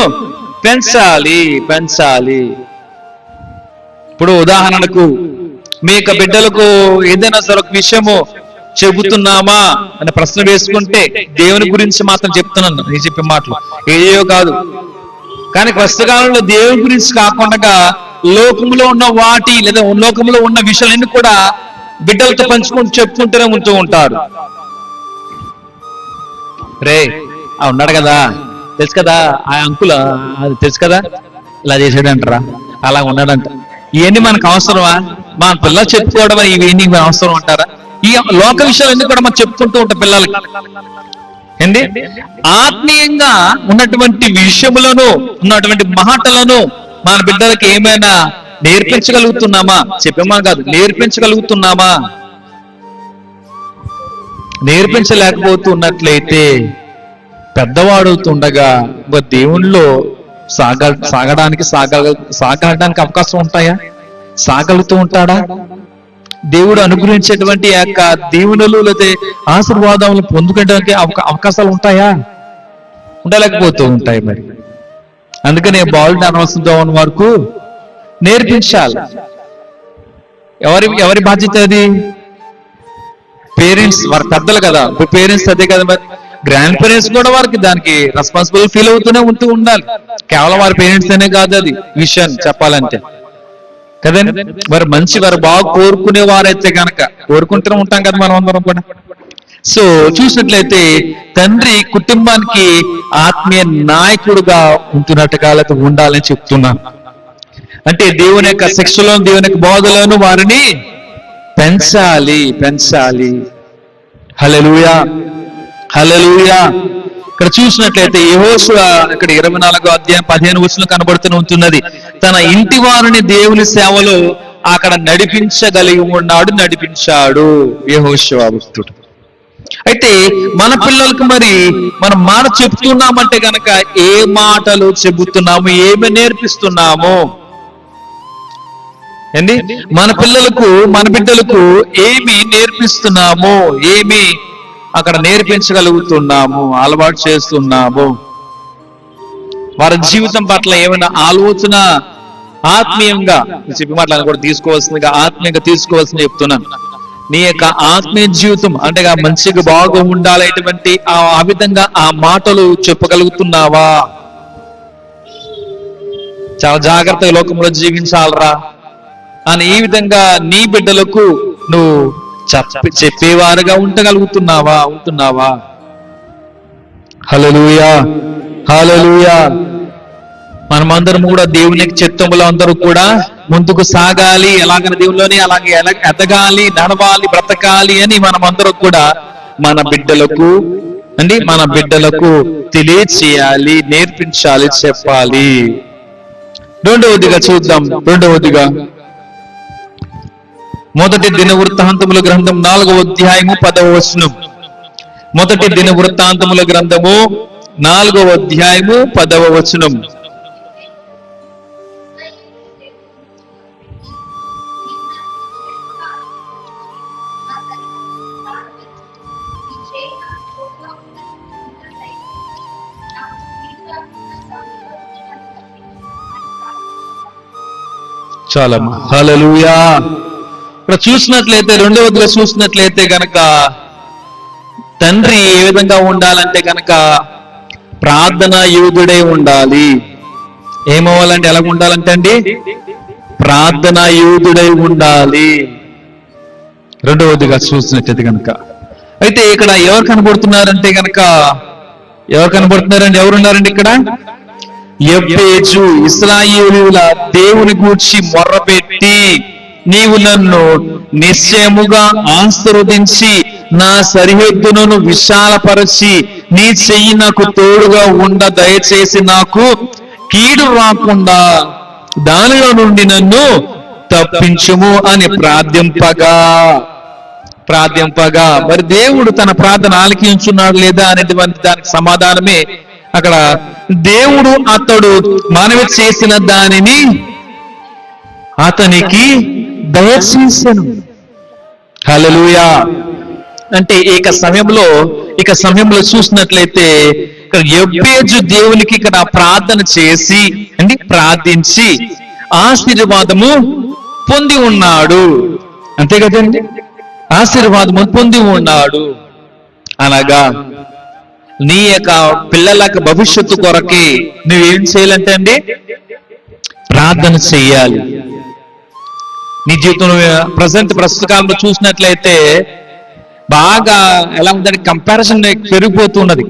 పెంచాలి. ఇప్పుడు ఉదాహరణకు మీ యొక్క బిడ్డలకు ఏదైనా సరే ఒక విషయము చెబుతున్నామా అనే ప్రశ్న వేసుకుంటే దేవుని గురించి మాత్రం చెప్తున్నాను, నేను చెప్పే మాటలు ఏయో కాదు. కానీ కష్టకాలంలో దేవుని గురించి కాకుండా లోకంలో ఉన్న వాటి లేదా లోకంలో ఉన్న విషయాలన్నీ కూడా బిడ్డలతో పంచుకుంటూ చెప్పుకుంటూనే ఉంటూ ఉంటారు. రే ఉన్నాడు కదా, తెలుసు కదా ఆ అంకుల్, అది తెలుసు కదా, ఇలా చేసాడంటారా, అలా ఉన్నాడంట. ఇవన్నీ మనకు అవసరమా? మన పిల్లలు చెప్పుకోవడం ఇవన్నీ అవసరం అంటారా? ఈ లోక విషయాలన్నీ కూడా మనం చెప్పుకుంటూ ఉంటాం పిల్లలకి. ఏంటి ఆత్మీయంగా ఉన్నటువంటి విషయములను ఉన్నటువంటి మాటలను మన బిడ్డలకి ఏమైనా నేర్పించగలుగుతున్నామా? చెప్పమా కాదు, నేర్పించగలుగుతున్నామా? నేర్పించలేకపోతున్నట్లయితే పెద్దవాడుతుండగా దేవుణ్ణిలో సాగడానికి అవకాశం ఉంటాయా? సాగలుగుతూ ఉంటాడా? దేవుడు అనుగ్రహించేటువంటి యొక్క దీవెనలు లేదా ఆశీర్వాదాలను పొందుకోవడానికి అవకాశాలు ఉంటాయా? ఉండలేకపోతూ ఉంటాయి. మరి అందుకనే బాలుని అనవసరంతో ఉన్న వరకు నేర్పించాలి. ఎవరి బాధ్యత అది? పేరెంట్స్, వారి పెద్దలు కదా. ఇప్పుడు పేరెంట్స్ అదే కదా, మరి గ్రాండ్ పేరెంట్స్ కూడా వారికి దానికి రెస్పాన్సిబుల్ ఫీల్ అవుతూనే ఉండాలి. కేవలం వారి పేరెంట్స్ అనే కాదు అది విషయాన్ని చెప్పాలంటే కదండి. వారు వారు బాగా కోరుకునే వారైతే కనుక కోరుకుంటూనే ఉంటాం కదా మనం అందరం కూడా. సో చూసినట్లయితే తండ్రి కుటుంబానికి ఆత్మీయ నాయకుడుగా ఉంటున్నట్టుగా ఉండాలని చెప్తున్నాను. అంటే దేవుని యొక్క శిక్షలోను దేవుని యొక్క బోధలోను వారిని పెంచాలి. హల్లెలూయా, హల్లెలూయా. ఇక్కడ చూసినట్లయితే యెహోషువ ఇక్కడ 24వ అధ్యాయం 15 వచనం కనబడుతూ ఉంటున్నది. తన ఇంటి వారిని దేవుని సేవలో అక్కడ నడిపించాడు యెహోషువ భక్తుడు. అయితే మన పిల్లలకు మరి మనం మాట చెప్తున్నామంటే కనుక ఏ మాటలు చెబుతున్నాము, ఏమి నేర్పిస్తున్నాము? ఏంటి మన పిల్లలకు మన బిడ్డలకు ఏమి నేర్పిస్తున్నాము, ఏమి అక్కడ నేర్పించగలుగుతున్నాము, అలవాటు చేస్తున్నాము? వారి జీవితం పట్ల ఏమైనా ఆలోచన ఆత్మీయంగా చెప్పి మాటలను కూడా తీసుకోవాల్సిందిగా ఆత్మీయంగా తీసుకోవాల్సింది చెప్తున్నాను. నీ యొక్క ఆత్మీయ జీవితం అంటే మంచిగా బాగా ఉండాలి, అటువంటి ఆ విధంగా ఆ మాటలు చెప్పగలుగుతున్నావా? చాలా జాగ్రత్తగా లోకంలో జీవించాలరా అని ఈ విధంగా నీ బిడ్డలకు నువ్వు చెప్పేవారుగా ఉంటున్నావా? హల్లెలూయా, హల్లెలూయా. మనమందరం కూడా దేవుని చిత్తములో అందరూ కూడా ముందుకు సాగాలి, ఎలాగ దేవుల్లోనే అలాగే ఎదగాలి, నడవాలి, బ్రతకాలి అని మనమందరం కూడా మన బిడ్డలకు తెలియచేయాలి, నేర్పించాలి, చెప్పాలి. రెండవదిగా చూద్దాం. రెండవదిగా మొదటి దినవృత్తాంతముల గ్రంథం 4వ అధ్యాయము 10వ వచనం. మొదటి దినవృత్తాంతముల గ్రంథము 4వ అధ్యాయము 10వ వచనం. చాలమ్మా, హల్లెలూయా. ఇక్కడ చూసినట్లయితే రెండవదిగా చూసినట్లయితే గనక తండ్రి ఏ విధంగా ఉండాలంటే గనక ప్రార్థనా యోధుడై ఉండాలి. ఏమవ్వాలంటే ఎలా ఉండాలంటే అండి, ప్రార్థనా యోధుడై ఉండాలి. రెండవదిగా చూసినట్లయితే కనుక అయితే ఇక్కడ ఎవరు కనబడుతున్నారంటే గనక ఎవరున్నారండి ఇక్కడ? యెబ్బేజు ఇశ్రాయేలీయుల దేవుని గూర్చి మొర్రపెట్టి, నీవు నన్ను నిశ్చయముగా ఆశీర్వదించి నా సరిహద్దును విశాలపరచి నీ చెయ్యి నాకు తోడుగా దయచేసి నాకు కీడు రాకుండా దానిలో నుండి నన్ను తప్పించుము అని ప్రార్థింపగా మరి దేవుడు తన ప్రార్థన ఆలకించున్నాడు లేదా అనేటువంటి దానికి సమాధానమే అక్కడ దేవుడు అతడు మనవి చేసిన దానిని అతనికి దయచేసెను. హల్లెలూయా. అంటే ఇక సమయంలో చూసినట్లయితే ఇక్కడ యెబ్బేజు దేవునికి ఇక్కడ ప్రార్థన చేసి ప్రార్థించి ఆశీర్వాదము పొంది ఉన్నాడు. అంతే కదండి, ఆశీర్వాదము పొంది ఉన్నాడు అనగా నీ యొక్క పిల్లల భవిష్యత్తు కొరకి నువ్వేం చేయాలంటే అండి, ప్రార్థన చెయ్యాలి. నీ జీవితంలో ప్రస్తుత కాలంలో చూసినట్లయితే బాగా ఎలా ఉందంటే కంపారిజన్ పెరిగిపోతూ ఉన్నది.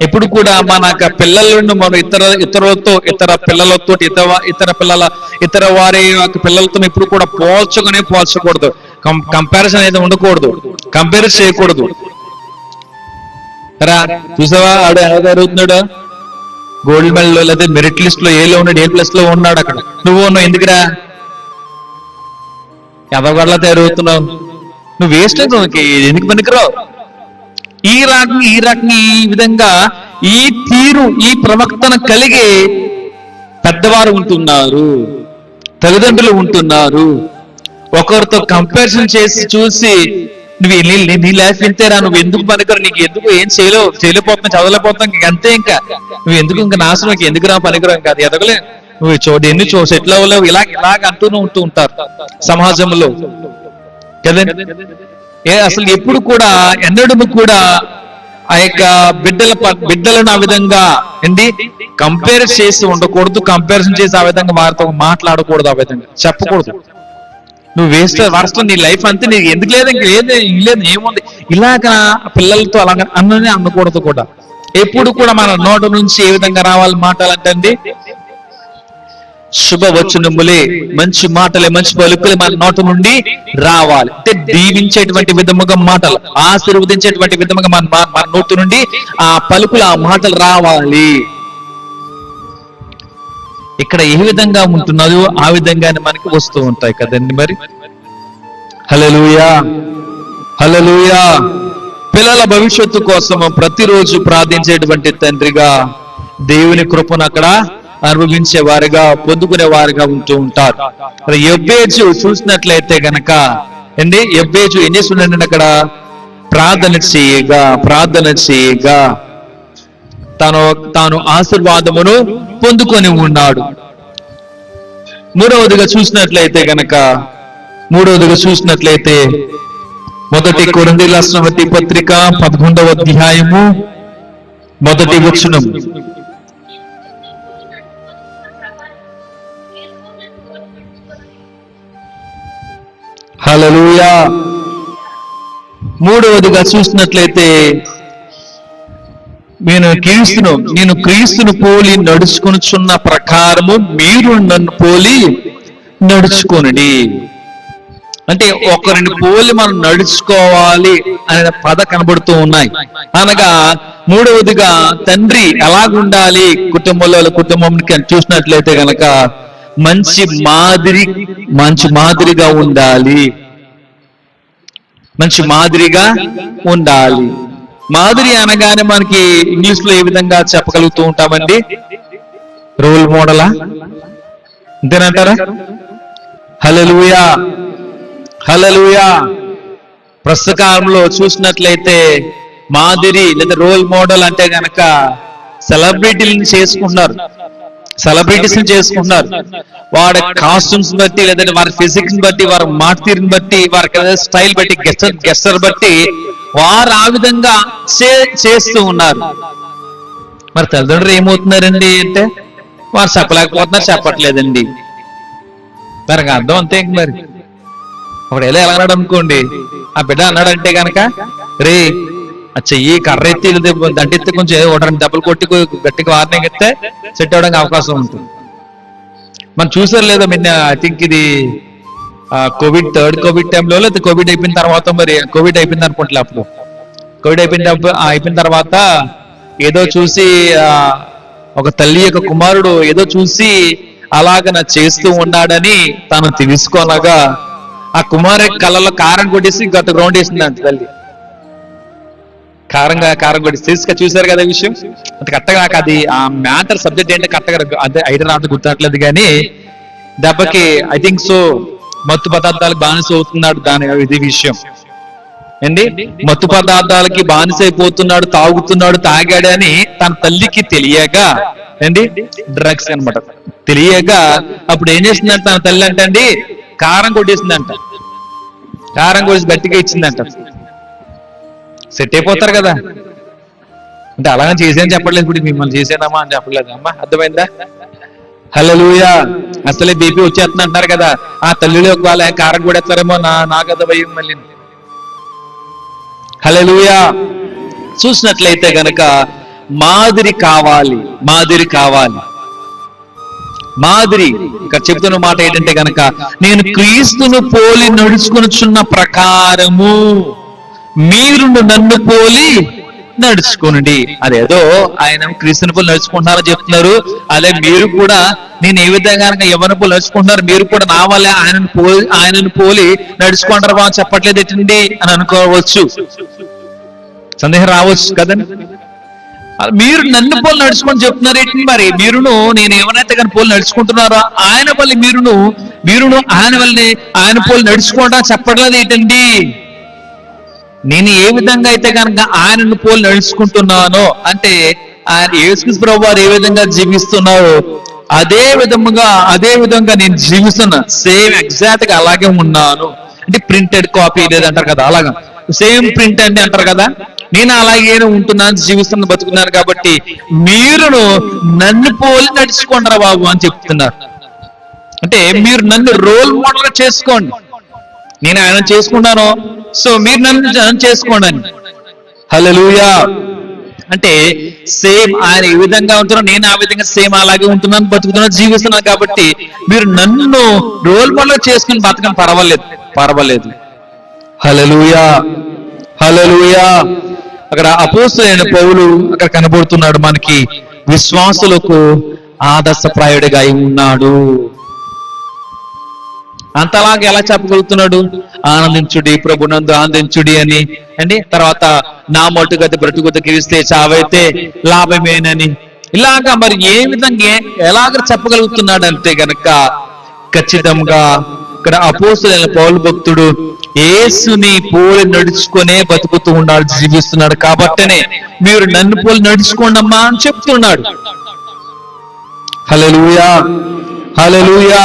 ఎప్పుడు కూడా మన పిల్లలను మనం ఇతర పిల్లలతో ఇతర వారి యొక్క పిల్లలతో ఎప్పుడు కూడా పోల్చకూడదు. కంపారిజన్ అనేది ఉండకూడదు, కంపేర్ చేయకూడదు. రా చూసావా, ఆడు ఎలా జరుగుతున్నాడు, గోల్డ్ మెడల్ లేదా మెరిట్ లిస్ట్ లో ఏలో ఉన్నాడు, A+లో ఉన్నాడు. అక్కడ నువ్వు ఉన్నావు, ఎందుకురా ఎదగడలా తయారవుతున్నావు, నువ్వు వేస్ట్ ఎందుకు పనికిరావు. ఈ రకంగా ఈ విధంగా ఈ తీరు ఈ ప్రవక్తన కలిగి పెద్దవారు ఉంటున్నారు, తల్లిదండ్రులు ఉంటున్నారు. ఒకరితో కంపారిజన్ చేసి చూసి నువ్వు నీ లైఫ్ ఇంతేరా, నువ్వు ఎందుకు పనికిరావు, నీకు ఎందుకు ఏం చేయలేకపోతున్నావు, చదవలేకపోతున్నావు, అంతే ఇంకా నువ్వు ఎందుకు ఇంకా నాశనం, ఎందుకు రా పనికిరావు, కాదు ఎదగలే, నువ్వు ఎన్ని సెటిల్ అవ్వలేవు, ఇలాగ ఉంటూ ఉంటారు సమాజంలో కదండి. అసలు ఎప్పుడు కూడా ఎన్నడూ కూడా ఆ యొక్క బిడ్డలను ఆ విధంగా కంపేర్ చేసి ఉండకూడదు, కంపారిజన్ చేసి ఆ విధంగా వారితో మాట్లాడకూడదు, ఆ విధంగా చెప్పకూడదు. నువ్వు వేస్ట్ వర్స్ట్, నీ లైఫ్ అంతే, నీకు ఎందుకు లేదు, ఇంక లేదు ఏముంది, ఇలాగా పిల్లలతో అలాగ అనకూడదు కూడా. ఎప్పుడు కూడా మన నోట నుంచి ఏ విధంగా రావాలి మాటలంటే శుభవచనములే, మంచి మాటలే, మంచి పలుకులే మన నోట నుండి రావాలి. అంటే దీవించేటువంటి విధముగా మాటలు, ఆశీర్వదించేటువంటి విధముగా మన నోటి నుండి ఆ పలుకులు ఆ మాటలు రావాలి. ఇక్కడ ఏ విధంగా ఉంటున్నదో ఆ విధంగానే మనకి వస్తూ ఉంటాయి కదండి. మరి హల్లెలూయా, హల్లెలూయా. పిల్లల భవిష్యత్తు కోసం ప్రతిరోజు ప్రార్థించేటువంటి తండ్రిగా దేవుని కృపను అక్కడ అనుభవించే వారిగా పొందుకునే వారిగా ఉంటూ ఉంటారు. ఎబ్బేజు చూసినట్లయితే గనక ఎబ్బేజు ఏం చేస్తున్నాడంటే అక్కడ ప్రార్థన చేయగా తాను ఆశీర్వాదమును పొందుకొని ఉన్నాడు. మూడవదిగా చూసినట్లయితే మొదటి కొరింథీయుల రాసిన పత్రిక 11వ అధ్యాయము 1వ వచనం. హల్లెలూయా. మూడవదిగా చూసినట్లయితే నేను క్రీస్తును పోలి నడుచుకొనుచున్న ప్రకారము మీరు నన్ను పోలి నడుచుకొనుడి. అంటే ఒకరిని పోలి మనం నడుచుకోవాలి అనే పద కనబడుతూ ఉన్నాయి. అనగా మూడవదిగా తండ్రి ఎలాగుండాలి కుటుంబంకి చూసినట్లయితే గనక మంచి మాదిరిగా ఉండాలి, మంచి మాదిరిగా ఉండాలి. మాదిరి అనగానే మనకి ఇంగ్లీష్ లో ఏ విధంగా చెప్పగలుగుతూ ఉంటామండి, రోల్ మోడలా, అంతేనంటారా? హల్లెలూయా, హల్లెలూయా. ప్రస్తుత కాలంలో చూసినట్లయితే మాదిరి లేదా రోల్ మోడల్ అంటే గనక సెలబ్రిటీని చేసుకుంటున్నారు, వారి కాస్ట్యూమ్స్ బట్టి, లేదంటే వారి ఫిజిక్స్ బట్టి, వారి మాట తీరుని బట్టి, వారి స్టైల్ బట్టి, గెస్టర్ బట్టి వారు ఆ విధంగా చేస్తూ ఉన్నారు. మరి తల్లిదండ్రులు ఏమవుతున్నారండి అంటే వారు చెప్పలేకపోతున్నారు, చెప్పట్లేదండి. దానికి అర్థం అంతే. మరి ఒకడు ఎలా అన్నాడు అనుకోండి, ఆ బిడ్డ అన్నాడంటే గనక రే చెయ్యి కర్ర ఎత్తి దండెత్తి కొంచెం ఒకటి దెబ్బలు కొట్టి గట్టిగా వార్నింగ్ ఎత్తే సెట్ అవడానికి అవకాశం ఉంటుంది. మనం చూసారు లేదా ఐ థింక్ ఇది థర్డ్ కోవిడ్ టైంలో లేదా కోవిడ్ అయిపోయిన తర్వాత, మరి కోవిడ్ అయిపోయింది అనుకుంటా, అప్పుడు కోవిడ్ అయిపోయిన తర్వాత ఏదో చూసి ఒక తల్లి యొక్క కుమారుడు ఏదో చూసి అలాగ చేస్తూ ఉన్నాడని తను తెలుసుకోనగా ఆ కుమారు కళ్ళలో కారం కొట్టేసి గత గ్రౌండ్ వేసింది అంత తల్లి. కారం కొట్టి తీసుక చూసారు కదా విషయం. అంటే కరెక్ట్గా నాకు అది ఆ మ్యాటర్ సబ్జెక్ట్ ఏంటంటే కరెక్ట్గా అదే ఐడియా రావడం గుర్తునట్లేదు, కానీ దెబ్బకి ఐ థింక్ సో మత్తు పదార్థాలకు బానిస అవుతున్నాడు. ఇది విషయం మత్తు పదార్థాలకి బానిస అయిపోతున్నాడు, తాగుతున్నాడు, తాగాడని తన తల్లికి తెలియక డ్రగ్స్ అనమాట తెలియక అప్పుడు ఏం చేసిందంట తన తల్లి అంటండి, కారం కొట్టేసిందంట. కారం కొట్టేసి గట్టిగా ఇచ్చిందంట. సెట్ అయిపోతారు కదా. అంటే అలాగని చేసేని చెప్పట్లేదు, ఇప్పుడు మిమ్మల్ని చేసేనమ్మా అని చెప్పలేదు. అమ్మా అర్థమైందా? హల్లెలూయా. అసలే బీపీ వచ్చేస్తుంది అంటున్నారు కదా, ఆ తల్లిలో ఒకవేళ కారం కూడా ఎత్తారేమో నాకు అది భయం మళ్ళీ. హల్లెలూయా. చూసినట్లయితే గనక మాదిరి కావాలి, మాదిరి కావాలి, మాదిరి. ఇక్కడ చెబుతున్న మాట ఏంటంటే గనక, నేను క్రీస్తును పోలి నడుచుకొనుచున్న ప్రకారము మీరు నన్ను పోలి నడుచుకోనండి. అదేదో ఆయన క్రీస్తుని పోలి నడుచుకుంటున్నారని చెప్తున్నారు, అదే మీరు కూడా నేను ఏ విధంగా ఎవరిని పోలి నడుచుకుంటున్నారు, మీరు కూడా నా వల్ల ఆయనను పోలి నడుచుకుంటారు అని చెప్పట్లేదు ఏంటండి అని అనుకోవచ్చు, సందేహం రావచ్చు కదండి. మీరు నన్ను పోలి నడుచుకొని చెప్తున్నారు ఏంటి మరి? మీరును నేను ఏమైనా కానీ పోలి నడుచుకుంటున్నారా? ఆయన వల్ల మీరును ఆయన పోలి నడుచుకోవడం చెప్పట్లేదు ఏంటండి. నేను ఏ విధంగా అయితే కనుక ఆయనను పోలి నడుచుకుంటున్నానో, అంటే ఆయన యేసుక్రీస్తు ప్రభువు వారు ఏ విధంగా జీవిస్తున్నారో అదే విధంగా నేను జీవిస్తున్నా. సేమ్ ఎగ్జాక్ట్ గా అలాగే ఉన్నాను. అంటే ప్రింటెడ్ కాపీ లేదంటారు కదా, అలాగా సేమ్ ప్రింట్ అని అంటారు కదా. నేను అలాగే ఉంటున్నాను, జీవిస్తున్నా, బతుకున్నాను. కాబట్టి మీరును నన్ను పోలి నడుచుకోండి రా బాబు అని చెప్తున్నారు. అంటే మీరు నన్ను రోల్ మోడల్ చేసుకోండి. నేను ఆయన చేసుకున్నాను, సో మీరు నన్ను చేసుకోండి అని. హల్లెలూయా. అంటే సేమ్ ఆయన ఏ విధంగా ఉంటున్నా నేను ఆ విధంగా సేమ్ అలాగే ఉంటున్నాను, బతుకుతున్నాను, జీవిస్తున్నాను. కాబట్టి మీరు నన్ను రోల్ మోడల్ చేసుకుని బతకని పర్వాలేదు. హల్లెలూయా, హల్లెలూయా. అక్కడ అపోస్తలుడైన పౌలు అక్కడ కనబడుతున్నాడు మనకి, విశ్వాసులకు ఆదర్శప్రాయుడిగా ఉన్నాడు. అంతలాగా ఎలా చెప్పగలుగుతున్నాడు? ఆనందించుడి, ప్రభునందు ఆనందించుడి అని అండి. తర్వాత నా మట్టుగతి బ్రతుకుత కిరిస్తే చావైతే లాభమేనని, ఇలాగా మరి ఏ విధంగా ఎలాగ చెప్పగలుగుతున్నాడు అంటే గనక, ఖచ్చితంగా ఇక్కడ అపోస్తలుడైన పౌలు భక్తుడు యేసుని పోలి నడుచుకునే బతుకుతూ ఉన్నాడు, జీవిస్తున్నాడు. కాబట్టినే మీరు నన్ను పోలి నడుచుకోండమ్మా అని చెప్తున్నాడు. హల్లెలూయా, హల్లెలూయా.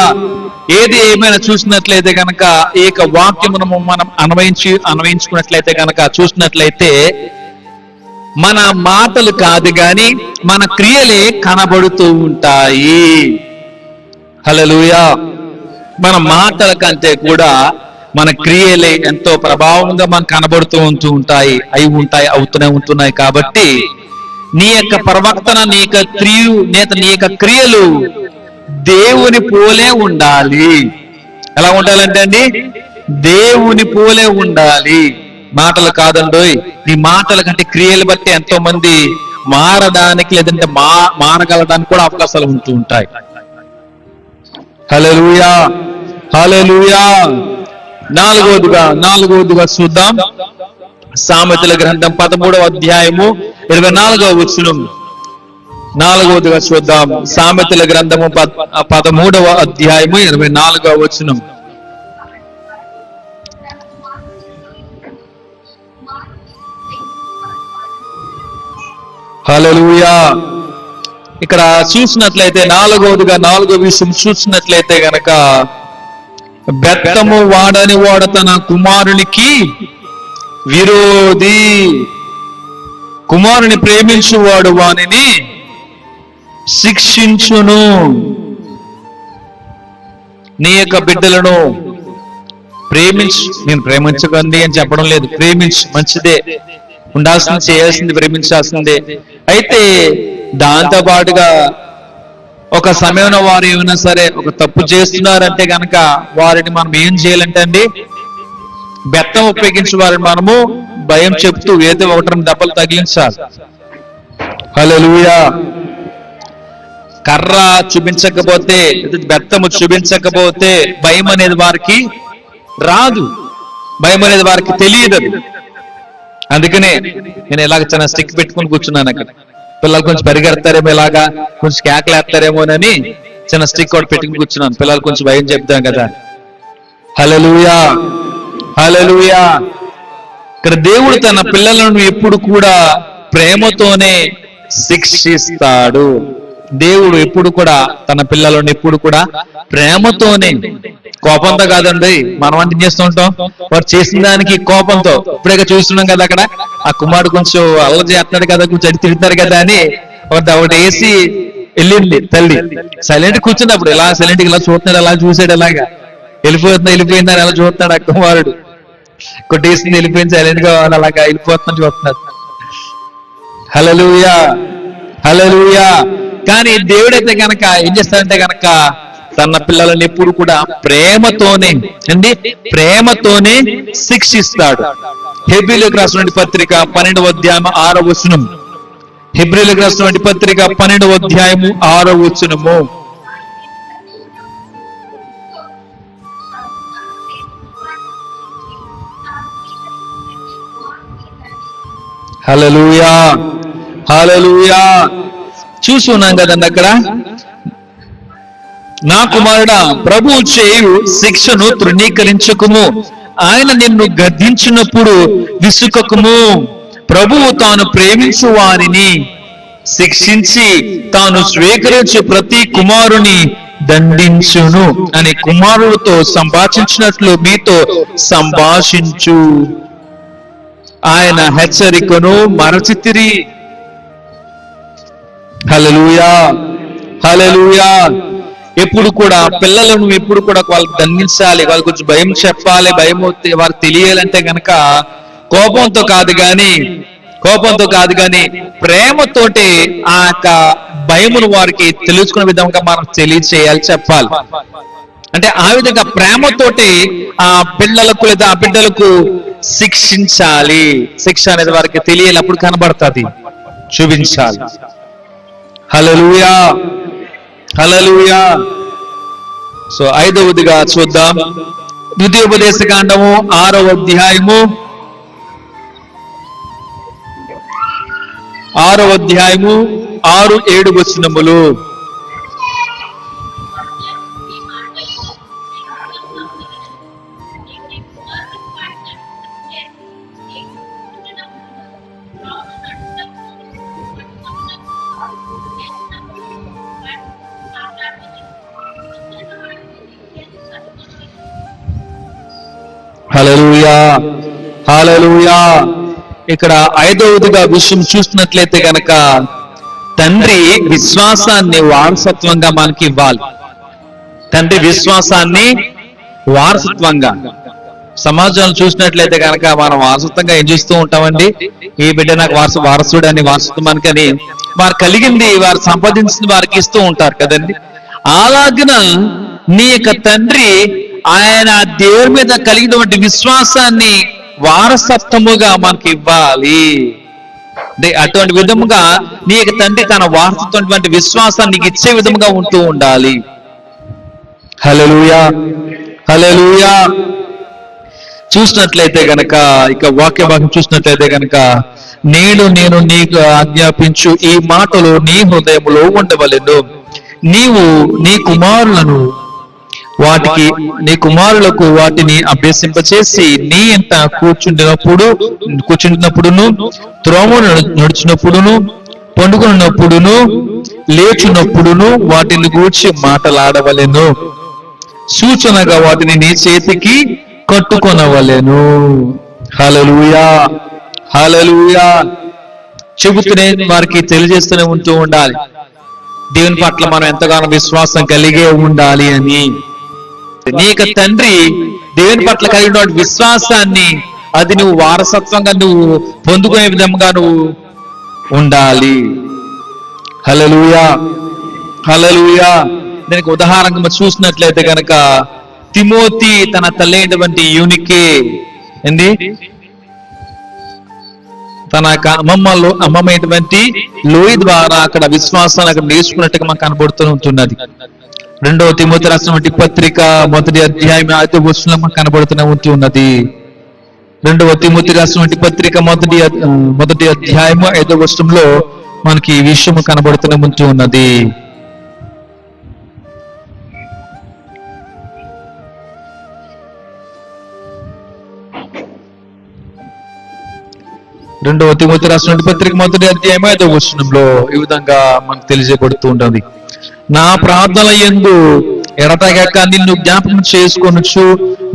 ఏది ఏమైనా చూసినట్లయితే కనుక ఏక వాక్యమును మనం అన్వయించుకున్నట్లయితే కనుక చూసినట్లయితే మన మాటలు కాదు గాని మన క్రియలే కనబడుతూ ఉంటాయి. హల్లెలూయా. మన మాటల కంటే కూడా మన క్రియలే ఎంతో ప్రభావంగా మనకు కనబడుతూ ఉంటాయి, అవుతూనే ఉంటున్నాయి. కాబట్టి నీ యొక్క ప్రవర్తన, నీ యొక్క క్రియలు దేవుని పోలే ఉండాలి. ఎలా ఉండాలంటే అండి, దేవుని పోలే ఉండాలి. మాటలు కాదండోయ్. నీ మాటల కంటే క్రియలు బట్టి ఎంతో మంది మారడానికి లేదంటే మారగలడానికి కూడా అవకాశాలు ఉంటూ ఉంటాయి. హల్లెలూయా, హల్లెలూయా. నాలుగవదిగా చూద్దాం, సామెతల గ్రంథం 13వ అధ్యాయము 24వ వచనం. నాలుగవదిగా చూద్దాం, సామెతల గ్రంథము 13వ అధ్యాయము 24వ వచనం. హల్లెలూయా. ఇక్కడ చూసినట్లయితే నాలుగో విషయం చూసినట్లయితే గనక, బెత్తము వాడని వాడు తన కుమారునికి విరోధి, కుమారుని ప్రేమించువాడు వానిని శిక్షించును. నీ యొక్క బిడ్డలను నేను ప్రేమించకండి అని చెప్పడం లేదు, ప్రేమించు, మంచిదే, ఉండాల్సింది, చేయాల్సింది, ప్రేమించాల్సిందే. అయితే దాంతో పాటుగా ఒక సమయంలో వారు ఏమైనా సరే ఒక తప్పు చేస్తున్నారంటే గనక వారిని మనం ఏం చేయాలంటే అండి, బెత్తం ఉపయోగించి వారిని మనము భయం చెప్తూ ఏదో ఒకటి దెబ్బలు తగిలించాలి. హల్లెలూయా. కర్ర చూపించకపోతే, బెత్తము చూపించకపోతే భయం అనేది వారికి రాదు, భయం అనేది వారికి తెలియదు. అందుకనే నేను ఇలాగ చిన్న స్టిక్ పెట్టుకుని కూర్చున్నాను. అక్కడ పిల్లలు కొంచెం పరిగెడతారేమో, ఇలాగా కొంచెం కేకలేస్తారేమోనని చిన్న స్టిక్ కూడా పెట్టుకుని కూర్చున్నాను, పిల్లలు కొంచెం భయం చెప్తాం కదా. హల్లెలూయా, హల్లెలూయా. ఇక్కడ దేవుడు తన పిల్లలను ఎప్పుడు కూడా ప్రేమతోనే శిక్షిస్తాడు. దేవుడు ఎప్పుడు కూడా తన పిల్లలను ఎప్పుడు కూడా ప్రేమతోనే, కోపంతో కాదండి. మనం అంటే చేస్తూ ఉంటాం, వాడు చేసిన దానికి కోపంతో. ఇప్పుడే చూస్తున్నాం కదా, అక్కడ ఆ కుమారుడు కొంచెం అల్లరి చేస్తున్నాడు కదా, కొంచెం అడి తిడుతున్నారు కదా అని ఒకటి వేసి వెళ్ళింది తల్లి. సైలెంట్ కూర్చున్నప్పుడు ఇలా సైలెంట్ ఇలా చూస్తున్నాడు, అలా చూసాడు, అలాగా వెళ్ళిపోయిందని అలా చూస్తున్నాడు ఆ కుమారుడు. కొట్టేసింది, వెళ్ళిపోయింది, సైలెంట్ గా అలాగా వెళ్ళిపోతుందని చూస్తున్నాడు. హల్లెలూయా, హల్లెలూయా. కానీ దేవుడైతే కనుక ఏం చేస్తాడంటే కనుక తన పిల్లలను ఎప్పుడు కూడా ప్రేమతోనే ప్రేమతోనే శిక్షిస్తాడు. హెబ్రీయులకు రాసినటువంటి పత్రిక 12వ అధ్యాయం 6వ వచనం. హెబ్రీయులకు రాసినటువంటి పత్రిక 12వ అధ్యాయము 6వ వచనము. హల్లెలూయా, హల్లెలూయా. చూసి ఉన్నాం కదండి అక్కడ, నా కుమారుడా ప్రభువు చేయు శిక్షను తృణీకరించకుము, ఆయన నిన్ను గద్దించినప్పుడు విసుకకుము. ప్రభువు తాను ప్రేమించు వారిని శిక్షించి తాను స్వీకరించు ప్రతి కుమారుని దండించును అని కుమారుడితో సంభాషించినట్లు మీతో సంభాషించు. ఆయన హెచ్చరికను మరచితిరి. హల్లెలూయా, హల్లెలూయా. ఎప్పుడు కూడా పిల్లలను ఎప్పుడు కూడా వాళ్ళకి దండించాలి, వాళ్ళకి కొంచెం భయం చెప్పాలి. భయం వారికి తెలియాలంటే గనక కోపంతో కాదు కానీ ప్రేమతోటి ఆ యొక్క భయమును వారికి తెలుసుకునే విధంగా మనం తెలియచేయాలి, చెప్పాలి. అంటే ఆ విధంగా ప్రేమతోటి ఆ పిల్లలకు లేదా ఆ బిడ్డలకు శిక్షించాలి. శిక్ష అనేది వారికి తెలియాలి, అప్పుడు కనబడుతుంది, చూపించాలి. హల్లెలూయా, హల్లెలూయా. సో 5వదిగా చూద్దాం, ద్వితీయోపదేశ కాండము 6వ అధ్యాయము 6-7 వచనములు. హల్లెలూయా, హల్లెలూయా. ఇక్కడ 5వదిగా విషయం చూస్తున్నట్లయితే గనక తండ్రి విశ్వాసాన్ని వారసత్వంగా మనకి ఇవ్వాలి. తండ్రి విశ్వాసాన్ని వారసత్వంగా సమాజంలో చూసినట్లయితే కనుక మనం వారసత్వంగా ఏం చూస్తూ ఉంటామండి, ఈ బిడ్డ నాకు వారసుడు అని వారసత్వానికి అని వారు కలిగింది వారు సంపాదించింది వారికి ఇస్తూ ఉంటారు కదండి. అలాగిన నీ యొక్క తండ్రి ఆయన దేవుడి మీద కలిగినటువంటి విశ్వాసాన్ని వారసత్వముగా మనకి ఇవ్వాలి. అటువంటి విధముగా నీ యొక్క తండ్రి తన వారసత్వం విశ్వాసాన్ని నీకు ఇచ్చే విధముగా ఉంటూ ఉండాలి. హల్లెలూయా, హల్లెలూయా. చూసినట్లయితే గనక ఇక వాక్య భాగం చూసినట్లయితే గనక నేను నీకు ఆజ్ఞాపించు ఈ మాటలు నీ హృదయములో ఉండవలెను. నీవు నీ కుమారులకు వాటిని అభ్యసింపచేసి నీ ఇంట కూర్చుంటున్నప్పుడును, త్రోవను నడుచున్నప్పుడును, పండుకున్నప్పుడును, లేచున్నప్పుడును వాటిని గూర్చి మాటలాడవలెను. సూచనగా వాటిని నీ చేతికి కట్టుకొనవలెను. హల్లెలూయా, హల్లెలూయా. చెబుతూనే వారికి తెలియజేస్తూనే ఉంటూ ఉండాలి, దేవుని పట్ల మనం ఎంతగానో విశ్వాసం కలిగే ఉండాలి అని. నీకు తండ్రి దేవుని పట్ల కలిగిన విశ్వాసాన్ని అది నువ్వు వారసత్వంగా నువ్వు పొందుకునే విధంగా నువ్వు ఉండాలి. హల్లెలూయా, హల్లెలూయా. దీనికి ఉదాహరణగా చూసినట్లయితే కనుక తిమోతి తన తల్లి అయినటువంటి యూనికే తన అమ్మమైనటువంటి లోయి ద్వారా అక్కడ విశ్వాసాన్ని అక్కడ నేర్చుకున్నట్టుగా మనకు కనబడుతూ ఉంటున్నది. 2వ తిమోతి రాసినటువంటి పత్రిక 1వ అధ్యాయం 5వ వచనంలో మనకు కనబడుతూనే ఉంటున్నది. 2వ తిమోతి రాసినటువంటి పత్రిక 1వ అధ్యాయం 5వ వచనంలో మనకి ఈ విషయం కనబడుతూనే ఉంటూ ఉన్నది. రెండవ తిమోతి రాసిన పత్రిక 1వ అధ్యాయం 5వ వచనంలో ఈ విధంగా మనకు తెలియజేయబడుతూ ఉంటుంది. నా ప్రార్థన యందు ఎడతెగక నిన్ను జ్ఞాపకం చేసుకొనుచు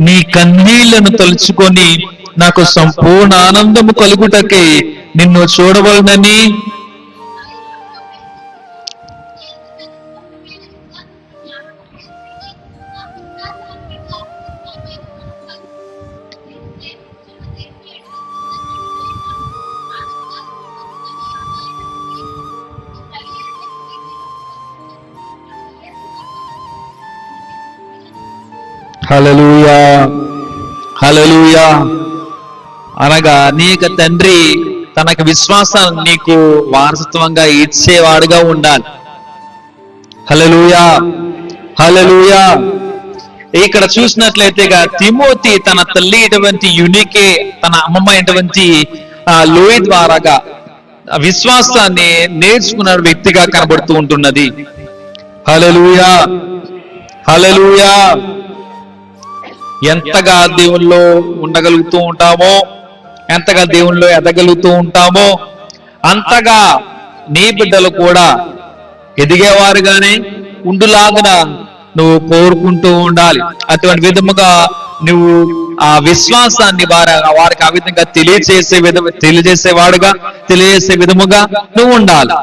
నీ కన్నీళ్లను తలుచుకొని నాకు సంపూర్ణ ఆనందము కలుగుటకై నిన్ను చూడవలనని హల్లెలూయా హల్లెలూయా. అనగా నీకు తండ్రి తనకు విశ్వాసాన్ని నీకు వారసత్వంగా ఇచ్చేవాడుగా ఉండాలి. హల్లెలూయా హల్లెలూయా. ఇక్కడ చూసినట్లయితే తిమోతి తన తల్లి అయినటువంటి యూనికే, తన అమ్మమ్మ అయినటువంటి లోయి ద్వారాగా విశ్వాసాన్ని నేర్చుకున్న వ్యక్తిగా కనబడుతూ ఉంటున్నది. హల్లెలూయా హల్లెలూయా. ఎంతగా దేవుల్లో ఉండగలుగుతూ ఉంటామో, ఎంతగా దేవుల్లో ఎదగలుగుతూ ఉంటామో అంతగా నీ బిడ్డలు కూడా ఎదిగేవారుగానే ఉండులాగా నువ్వు కోరుకుంటూ ఉండాలి. అటువంటి విధముగా నువ్వు ఆ విశ్వాసాన్ని వారికి ఆ విధంగా తెలియజేసే విధముగా నువ్వు ఉండాలి.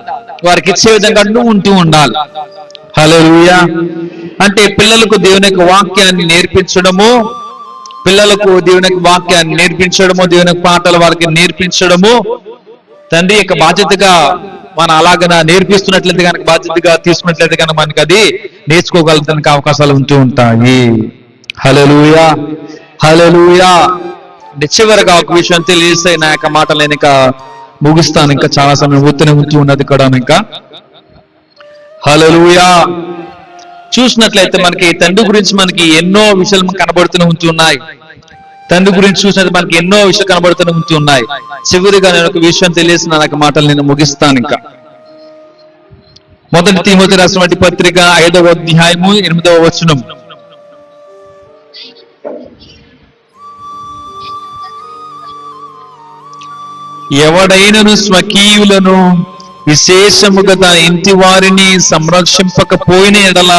వారికి ఇచ్చే విధంగా నువ్వు ఉంటూ ఉండాలి. హల్లెలూయా. అంటే పిల్లలకు దేవుని యొక్క వాక్యాన్ని నేర్పించడము, దేవుని పాటలు వారికి నేర్పించడము తండ్రి యొక్క బాధ్యతగా మనం అలాగ నేర్పిస్తున్నట్లయితే కనుక, బాధ్యతగా తీసుకున్నట్లయితే కనుక మనకి అది నేర్చుకోగలడానికి అవకాశాలు ఉంటూ ఉంటాయి. హల్లెలూయా హల్లెలూయా. చివరిగా ఒక విషయం తెలియజేస్తే నా యొక్క మాటలు నేను ఇంకా ముగిస్తాను. ఇంకా చాలా సమయం ఉంటూ ఉన్నది కూడా. ఇంకా హల్లెలూయా. చూసినట్లయితే మనకి తండ్రి గురించి మనకి ఎన్నో విషయాలు కనబడుతూనే ఉంటున్నాయి. తండ్రి గురించి చూసినట్టు మనకి ఎన్నో విషయాలు కనబడుతూనే ఉంటున్నాయి. చివరిగా నేను ఒక విషయం తెలియజేసిన నాకు మాటలు నేను ముగిస్తాను. ఇంకా 1 తిమోతి రాసిన పత్రిక 5వ అధ్యాయము 8వ వచనం. ఎవడైనను స్వకీయులను విశేషముగా తన ఇంటి వారిని సంరక్షింపకపోయిన ఎడల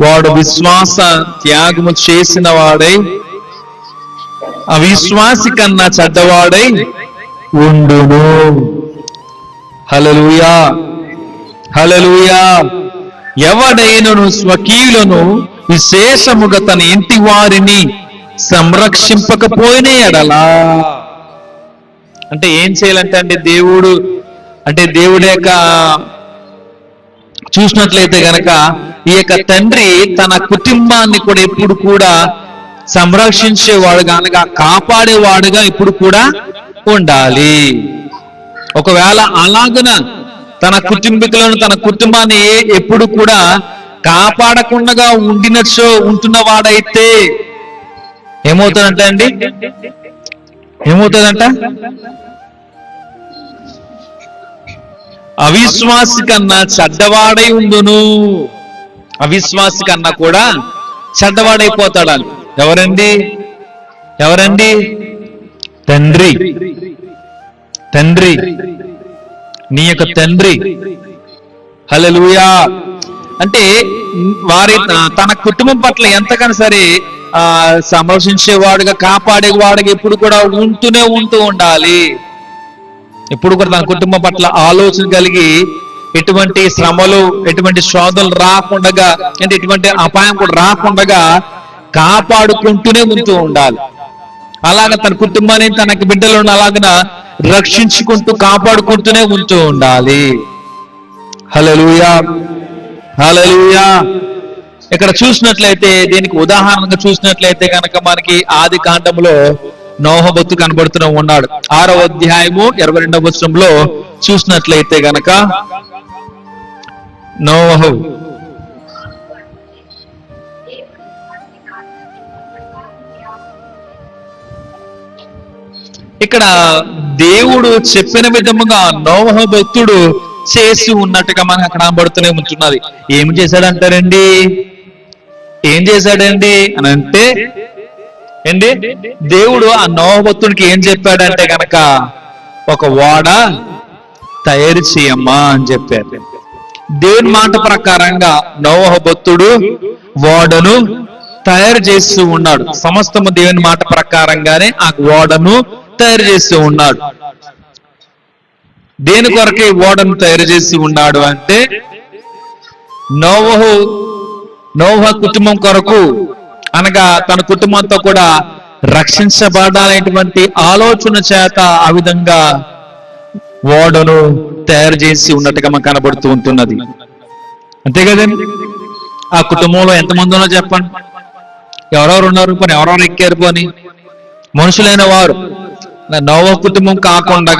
వాడు విశ్వాస త్యాగము చేసిన వాడై అవిశ్వాసి కన్నా చెడ్డవాడై ఉండును. హల్లెలూయా హల్లెలూయా. ఎవడైనను స్వకీయులను విశేషముగా తన ఇంటి వారిని సంరక్షింపకపోయిన ఎడల, అంటే ఏం చేయాలంటే దేవుడి యొక్క చూసినట్లయితే గనక ఈ యొక్క తండ్రి తన కుటుంబాన్ని కూడా ఎప్పుడు కూడా సంరక్షించేవాడుగా అనగా కాపాడేవాడుగా ఇప్పుడు కూడా ఉండాలి. ఒకవేళ అలాగన తన కుటుంబాన్ని ఎప్పుడు కూడా కాపాడకుండా ఉంటున్నవాడైతే ఏమవుతుందంట అవిశ్వాసి కన్నా చెడ్డవాడై ఉండును. అవిశ్వాసి కన్నా కూడా చెడ్డవాడైపోతాడు. ఎవరండి? తండ్రి. నీ యొక్క తండ్రి. హల్లెలూయా. అంటే తన కుటుంబం పట్ల ఎంతకన్నా సరే సంరక్షించేవాడుగా కాపాడేవాడుగా ఎప్పుడు కూడా ఉంటూ ఉండాలి. ఎప్పుడు కూడా తన కుటుంబం పట్ల ఆలోచన కలిగి ఎటువంటి శ్రమలు, ఎటువంటి శోధనలు రాకుండా, అంటే ఎటువంటి అపాయం కూడా రాకుండా కాపాడుకుంటూనే ఉంటూ ఉండాలి. అలాగ తన కుటుంబాన్ని, తనకి బిడ్డలను అలాగన రక్షించుకుంటూ కాపాడుకుంటూనే ఉంటూ ఉండాలి. హల్లెలూయా హల్లెలూయా. ఇక్కడ చూసినట్లయితే, దీనికి ఉదాహరణగా చూసినట్లయితే కనుక మనకి ఆది కాండములో నోహు భక్తుడు కనబడుతూనే ఉన్నాడు. 6వ అధ్యాయము 22వ వచనంలో చూసినట్లయితే గనక నోహు ఇక్కడ దేవుడు చెప్పిన విధముగా నోహు భక్తుడు చేసి ఉన్నట్టుగా మనకు అక్కడ కనబడుతూనే ఉంటున్నది. ఏం చేశాడంటారండి? ఏం చేశాడండి అని అంటే దేవుడు ఆ నోహు భక్తుడికి ఏం చెప్పాడంటే గనక ఒక ఓడ తయారు చేయమ్మా అని చెప్పారు. దేవుని మాట ప్రకారంగా నోవహు భక్తుడు ఓడను తయారు చేస్తూ ఉన్నాడు. సమస్తము దేవుని మాట ప్రకారంగానే ఆ ఓడను తయారు చేస్తూ ఉన్నాడు. దేని కొరకే ఓడను తయారు చేసి ఉన్నాడు అంటే నోవహు కుటుంబం కొరకు, అనగా తన కుటుంబంతో కూడా రక్షించబడాలనేటువంటి ఆలోచన చేత ఆ విధంగా ఓడను తయారు చేసి ఉన్నట్టుగా మనకు కనబడుతూ ఉంటున్నది. అంతే కదండి. ఆ కుటుంబంలో ఎంతమంది ఉన్నారో చెప్పండి. ఎవరెవరు ఉన్నారు? పోనీ ఎవరెవరు ఎక్కారు? పోని మనుషులైన వారు. నోవహు కుటుంబం కాకుండా,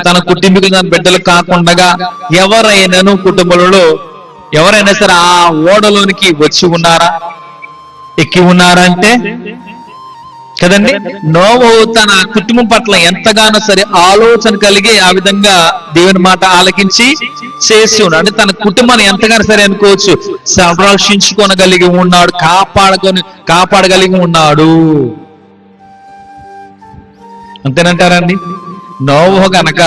తన కుటుంబీకులు, తన బిడ్డలు కాకుండా ఎవరైనాను కుటుంబంలో ఎవరైనా సరే ఆ ఓడలోనికి వచ్చి ఉన్నారా, ఎక్కి ఉన్నారా అంటే కదండి. నోవహు తన కుటుంబం పట్ల ఎంతగానో సరే ఆలోచన కలిగి ఆ విధంగా దేవుని మాట ఆలకించి చేసి ఉన్నాడు. అంటే తన కుటుంబాన్ని ఎంతగానో సరే అనుకోవచ్చు సంరక్షించుకోనగలిగి ఉన్నాడు, కాపాడగలిగి ఉన్నాడు. అంతేనంటారండి. నోవహు గనక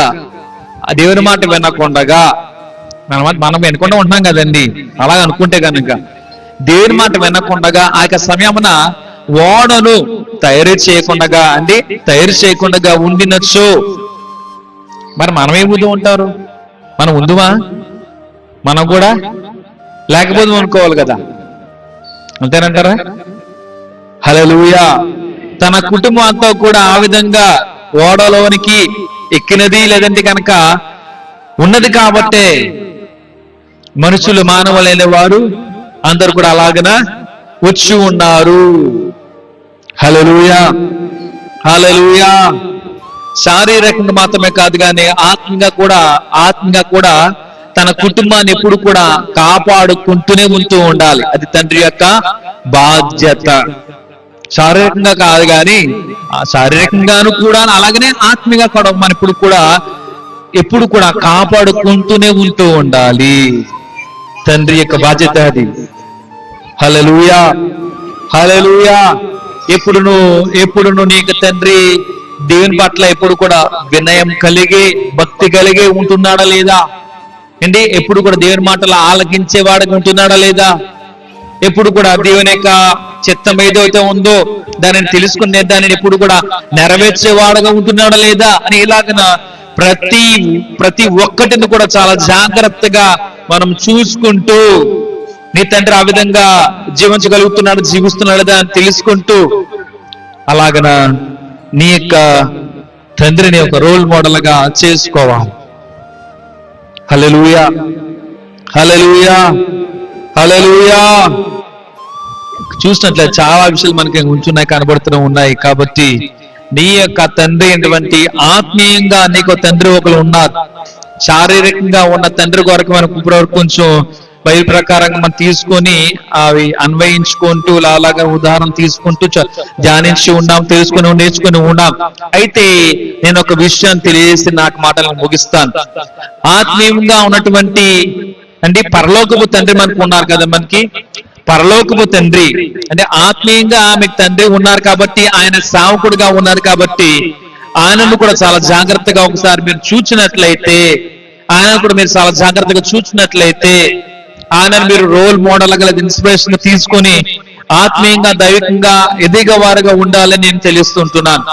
ఆ దేవుని మాట వినకుండగా, మనం వినకుండా ఉంటున్నాం కదండి, అలా అనుకుంటే కనుక దేవుని మాట వినకుండగా ఆ యొక్క సమయమున ఓడను తయారు చేయకుండా ఉండినచ్చు. మరి మనం ఏముందు ఉంటారు? మనం ఉందువా? మనం కూడా లేకపోతే అనుకోవాలి కదా. అంతేనంటారా? హల్లెలూయా. తన కుటుంబం అంతా కూడా ఆ విధంగా ఓడలోనికి ఎక్కినది లేదంటే కనుక ఉన్నది కాబట్టే మనుషులు, మానవులైన వారు అందరు కూడా అలాగన వచ్చి ఉన్నారు. హల్లెలూయా, హల్లెలూయా. శారీరకంగా మాత్రమే కాదు కానీ ఆత్మీయంగా కూడా తన కుటుంబాన్ని ఎప్పుడు కూడా కాపాడుకుంటూనే ఉంటూ ఉండాలి. అది తండ్రి యొక్క బాధ్యత. శారీరకంగా కాదు కానీ శారీరకంగాను కూడా అలాగనే ఆత్మీయంగా కూడా మనం ఎప్పుడు కూడా కాపాడుకుంటూనే ఉంటూ ఉండాలి. తండ్రి యొక్క బాధ్యత అది. హల్లెలూయా, హల్లెలూయా. ఎప్పుడును నీకు తండ్రి దేవుని పట్ల ఎప్పుడు కూడా వినయం కలిగి, భక్తి కలిగి ఉంటున్నాడా లేదా అండి? ఎప్పుడు కూడా దేవుని మాటలు ఆలకించేవాడిగా ఉంటున్నాడా లేదా? ఎప్పుడు కూడా దేవుని యొక్క చిత్తం ఏదైతే ఉందో దానిని తెలుసుకునే దానిని ఎప్పుడు కూడా నెరవేర్చేవాడుగా ఉంటున్నాడా లేదా అని ఇలాగన ప్రతి ఒక్కటిని కూడా చాలా జాగ్రత్తగా మనం చూసుకుంటూ, నీ తండ్రి ఆ విధంగా జీవిస్తున్నాడు లేదా అని తెలుసుకుంటూ అలాగన నీ యొక్క తండ్రిని ఒక రోల్ మోడల్ గా చేసుకోవాలి. హల్లెలూయా, హల్లెలూయా, హల్లెలూయా. చూసినట్లయితే చాలా విషయాలు మనకి ఉంచున్నాయి, కనబడుతూ ఉన్నాయి. కాబట్టి నీ యొక్క తండ్రి ఏంటంటే ఆత్మీయంగా నీకు తండ్రి ఒకరు ఉన్నారు. శారీరకంగా ఉన్న తండ్రి కొరకు మనం ఇప్పటివరకు కొంచెం బైబిల్ ప్రకారంగా మనం తీసుకొని అవి అన్వయించుకుంటూ అలాగా ఉదాహరణ తీసుకుంటూ ధ్యానించి ఉన్నాం, నేర్చుకుని ఉన్నాం. అయితే నేను ఒక విషయాన్ని తెలియజేసి నాకు మాటలను ముగిస్తాను. ఆత్మీయంగా ఉన్నటువంటి అంటే పరలోకపు తండ్రి మనకు ఉన్నారు కదా. మనకి పరలోకపు తండ్రి అంటే ఆత్మీయంగా మీకు తండ్రి ఉన్నారు కాబట్టి, ఆయన సేవకుడుగా ఉన్నారు కాబట్టి ఆయనను కూడా చాలా జాగ్రత్తగా ఒకసారి మీరు చూచినట్లయితే, ఆయనను కూడా మీరు చాలా జాగ్రత్తగా చూచినట్లయితే ఆయనను మీరు రోల్ మోడల్ గా ఇన్స్పిరేషన్ తీసుకొని ఆత్మీయంగా దైవికంగా ఎదిగేవారుగా ఉండాలని నేను తెలుస్తుంటున్నాను.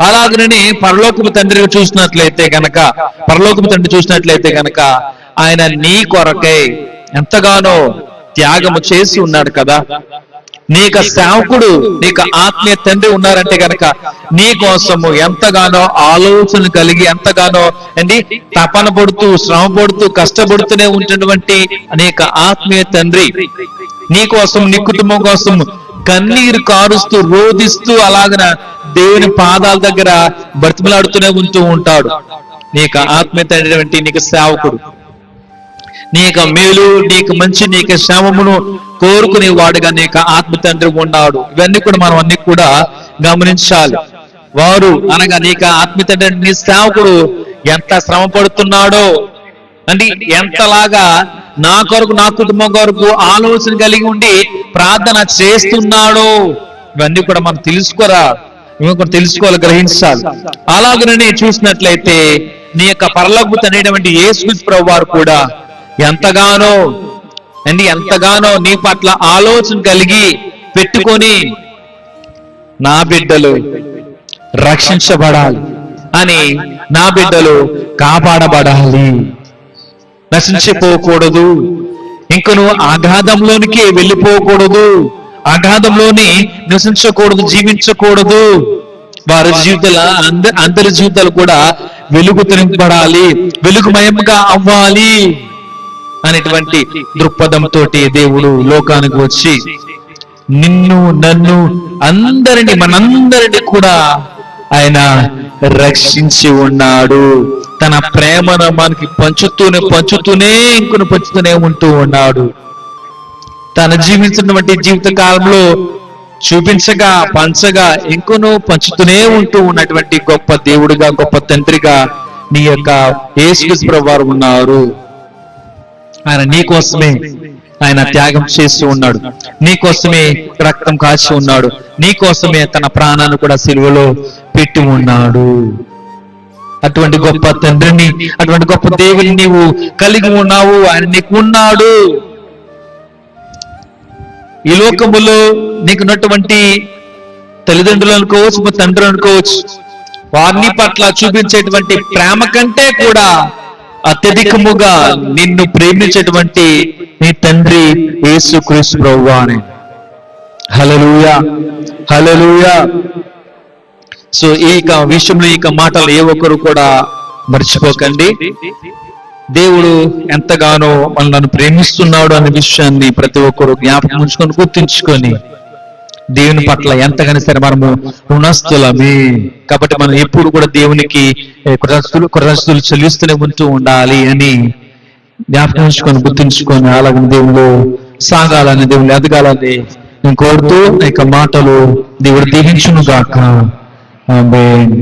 అలాగనే పరలోకపు తండ్రి చూసినట్లయితే గనక ఆయన నీ కొరకై ఎంతగానో త్యాగము చేసి ఉన్నాడు కదా. నీకు సేవకుడు, నీకు ఆత్మీయ తండ్రి ఉన్నారంటే గనక నీ కోసము ఎంతగానో ఆలోచన కలిగి, ఎంతగానో తపన పడుతూ, శ్రమ పడుతూ, కష్టపడుతూనే ఉంటున్నటువంటి అనేక ఆత్మీయ తండ్రి నీ కోసం, నీ కుటుంబం కోసం కన్నీరు కారుస్తూ, రోధిస్తూ అలాగన దేవుని పాదాల దగ్గర బ్రతిమలాడుతూనే ఉంటూ ఉంటాడు. నీకు ఆత్మీయ తండ్రి నీకు సేవకుడు, నీకు మేలు, నీకు మంచి, నీకు శ్రమమును కోరుకునే వాడుగా నీకు ఆత్మ తండ్రి ఉన్నాడు. ఇవన్నీ కూడా మనం అన్ని కూడా గమనించాలి. వారు అనగా నీకు ఆత్మ తండ్రి నీ సేవకుడు ఎంత శ్రమ పడుతున్నాడో ఎంతలాగా నా కొరకు, నా కుటుంబం కొరకు ఆలోచన కలిగి ఉండి ప్రార్థన చేస్తున్నాడో ఇవన్నీ కూడా మనం తెలుసుకోరా. ఇంకొకరు తెలుసుకోవాలి, గ్రహించాలి. అలాగనే చూసినట్లయితే నీ యొక్క పరలోకపు తండ్రి అయినటువంటి యేసుక్రీస్తు ప్రభువారు కూడా ఎంతగానో నీ పట్ల ఆలోచన కలిగి పెట్టుకొని నా బిడ్డలు రక్షించబడాలి అని, నా బిడ్డలు కాపాడబడాలి, నశించిపోకూడదు, ఇంకను అగాధంలోనికి వెళ్ళిపోకూడదు, అగాధంలోని నివసించకూడదు, జీవించకూడదు, వారి జీవితాల అందరి జీవితాలు కూడా వెలుగు తినిపడాలి, వెలుగుమయంగా అవ్వాలి అనేటువంటి దృక్పథంతో దేవుడు లోకానికి వచ్చి నిన్ను నన్ను అందరిని మనందరిని కూడా ఆయన రక్షించి ఉన్నాడు. తన ప్రేమను మనకి పంచుతూనే ఉంటూ ఉన్నాడు. తన జీవించినటువంటి జీవిత కాలంలో చూపించగా పంచగా ఇంకొను పంచుతూనే ఉంటూ ఉన్నటువంటి గొప్ప దేవుడిగా, గొప్ప తండ్రిగా నీ యొక్క యేసుక్రీస్తు ప్రభువారు ఉన్నారు. ఆయన నీ కోసమే ఆయన త్యాగం చేస్తూ ఉన్నాడు, నీ కోసమే రక్తం కాచి ఉన్నాడు, నీ కోసమే తన ప్రాణాన్ని కూడా సిలువలో పెట్టి ఉన్నాడు. అటువంటి గొప్ప తండ్రిని, అటువంటి గొప్ప దేవుని నీవు కలిగి ఉన్నావు. ఆయన నీకు ఉన్నాడు. ఈ లోకములో నీకున్నటువంటి తల్లిదండ్రులు అనుకోవచ్చు, తండ్రులు అనుకోవచ్చు, వారిని పట్ల చూపించేటువంటి ప్రేమ కంటే కూడా అత్యధికముగా నిన్ను ప్రేమించేటువంటి నీ తండ్రి యేసుక్రీస్తు ప్రభువానే. హల్లెలూయా, హల్లెలూయా. సో ఈ విషయంలో ఈ మాటలు ఏ ఒక్కరు కూడా మర్చిపోకండి. దేవుడు ఎంతగానో మనల్ని ప్రేమిస్తున్నాడు అనే విషయాన్ని ప్రతి ఒక్కరు జ్ఞాపకం ఉంచుకొని, గుర్తించుకొని దేవుని పట్ల ఎంతగానో సరే మనము రుణస్థులమే. కాబట్టి మనం ఎప్పుడు కూడా దేవునికి కృతజ్ఞతలు చెల్లిస్తూనే ఉంటూ ఉండాలి అని జ్ఞాపకం ఉంచుకొని, గుర్తించుకొని అలాగే దేవుడు సాగాలని, దేవుడు ఎదగాలని నేను కోరుతూ ఈ మాటలు దేవుడు దీవించును గాక. ఆమేన్.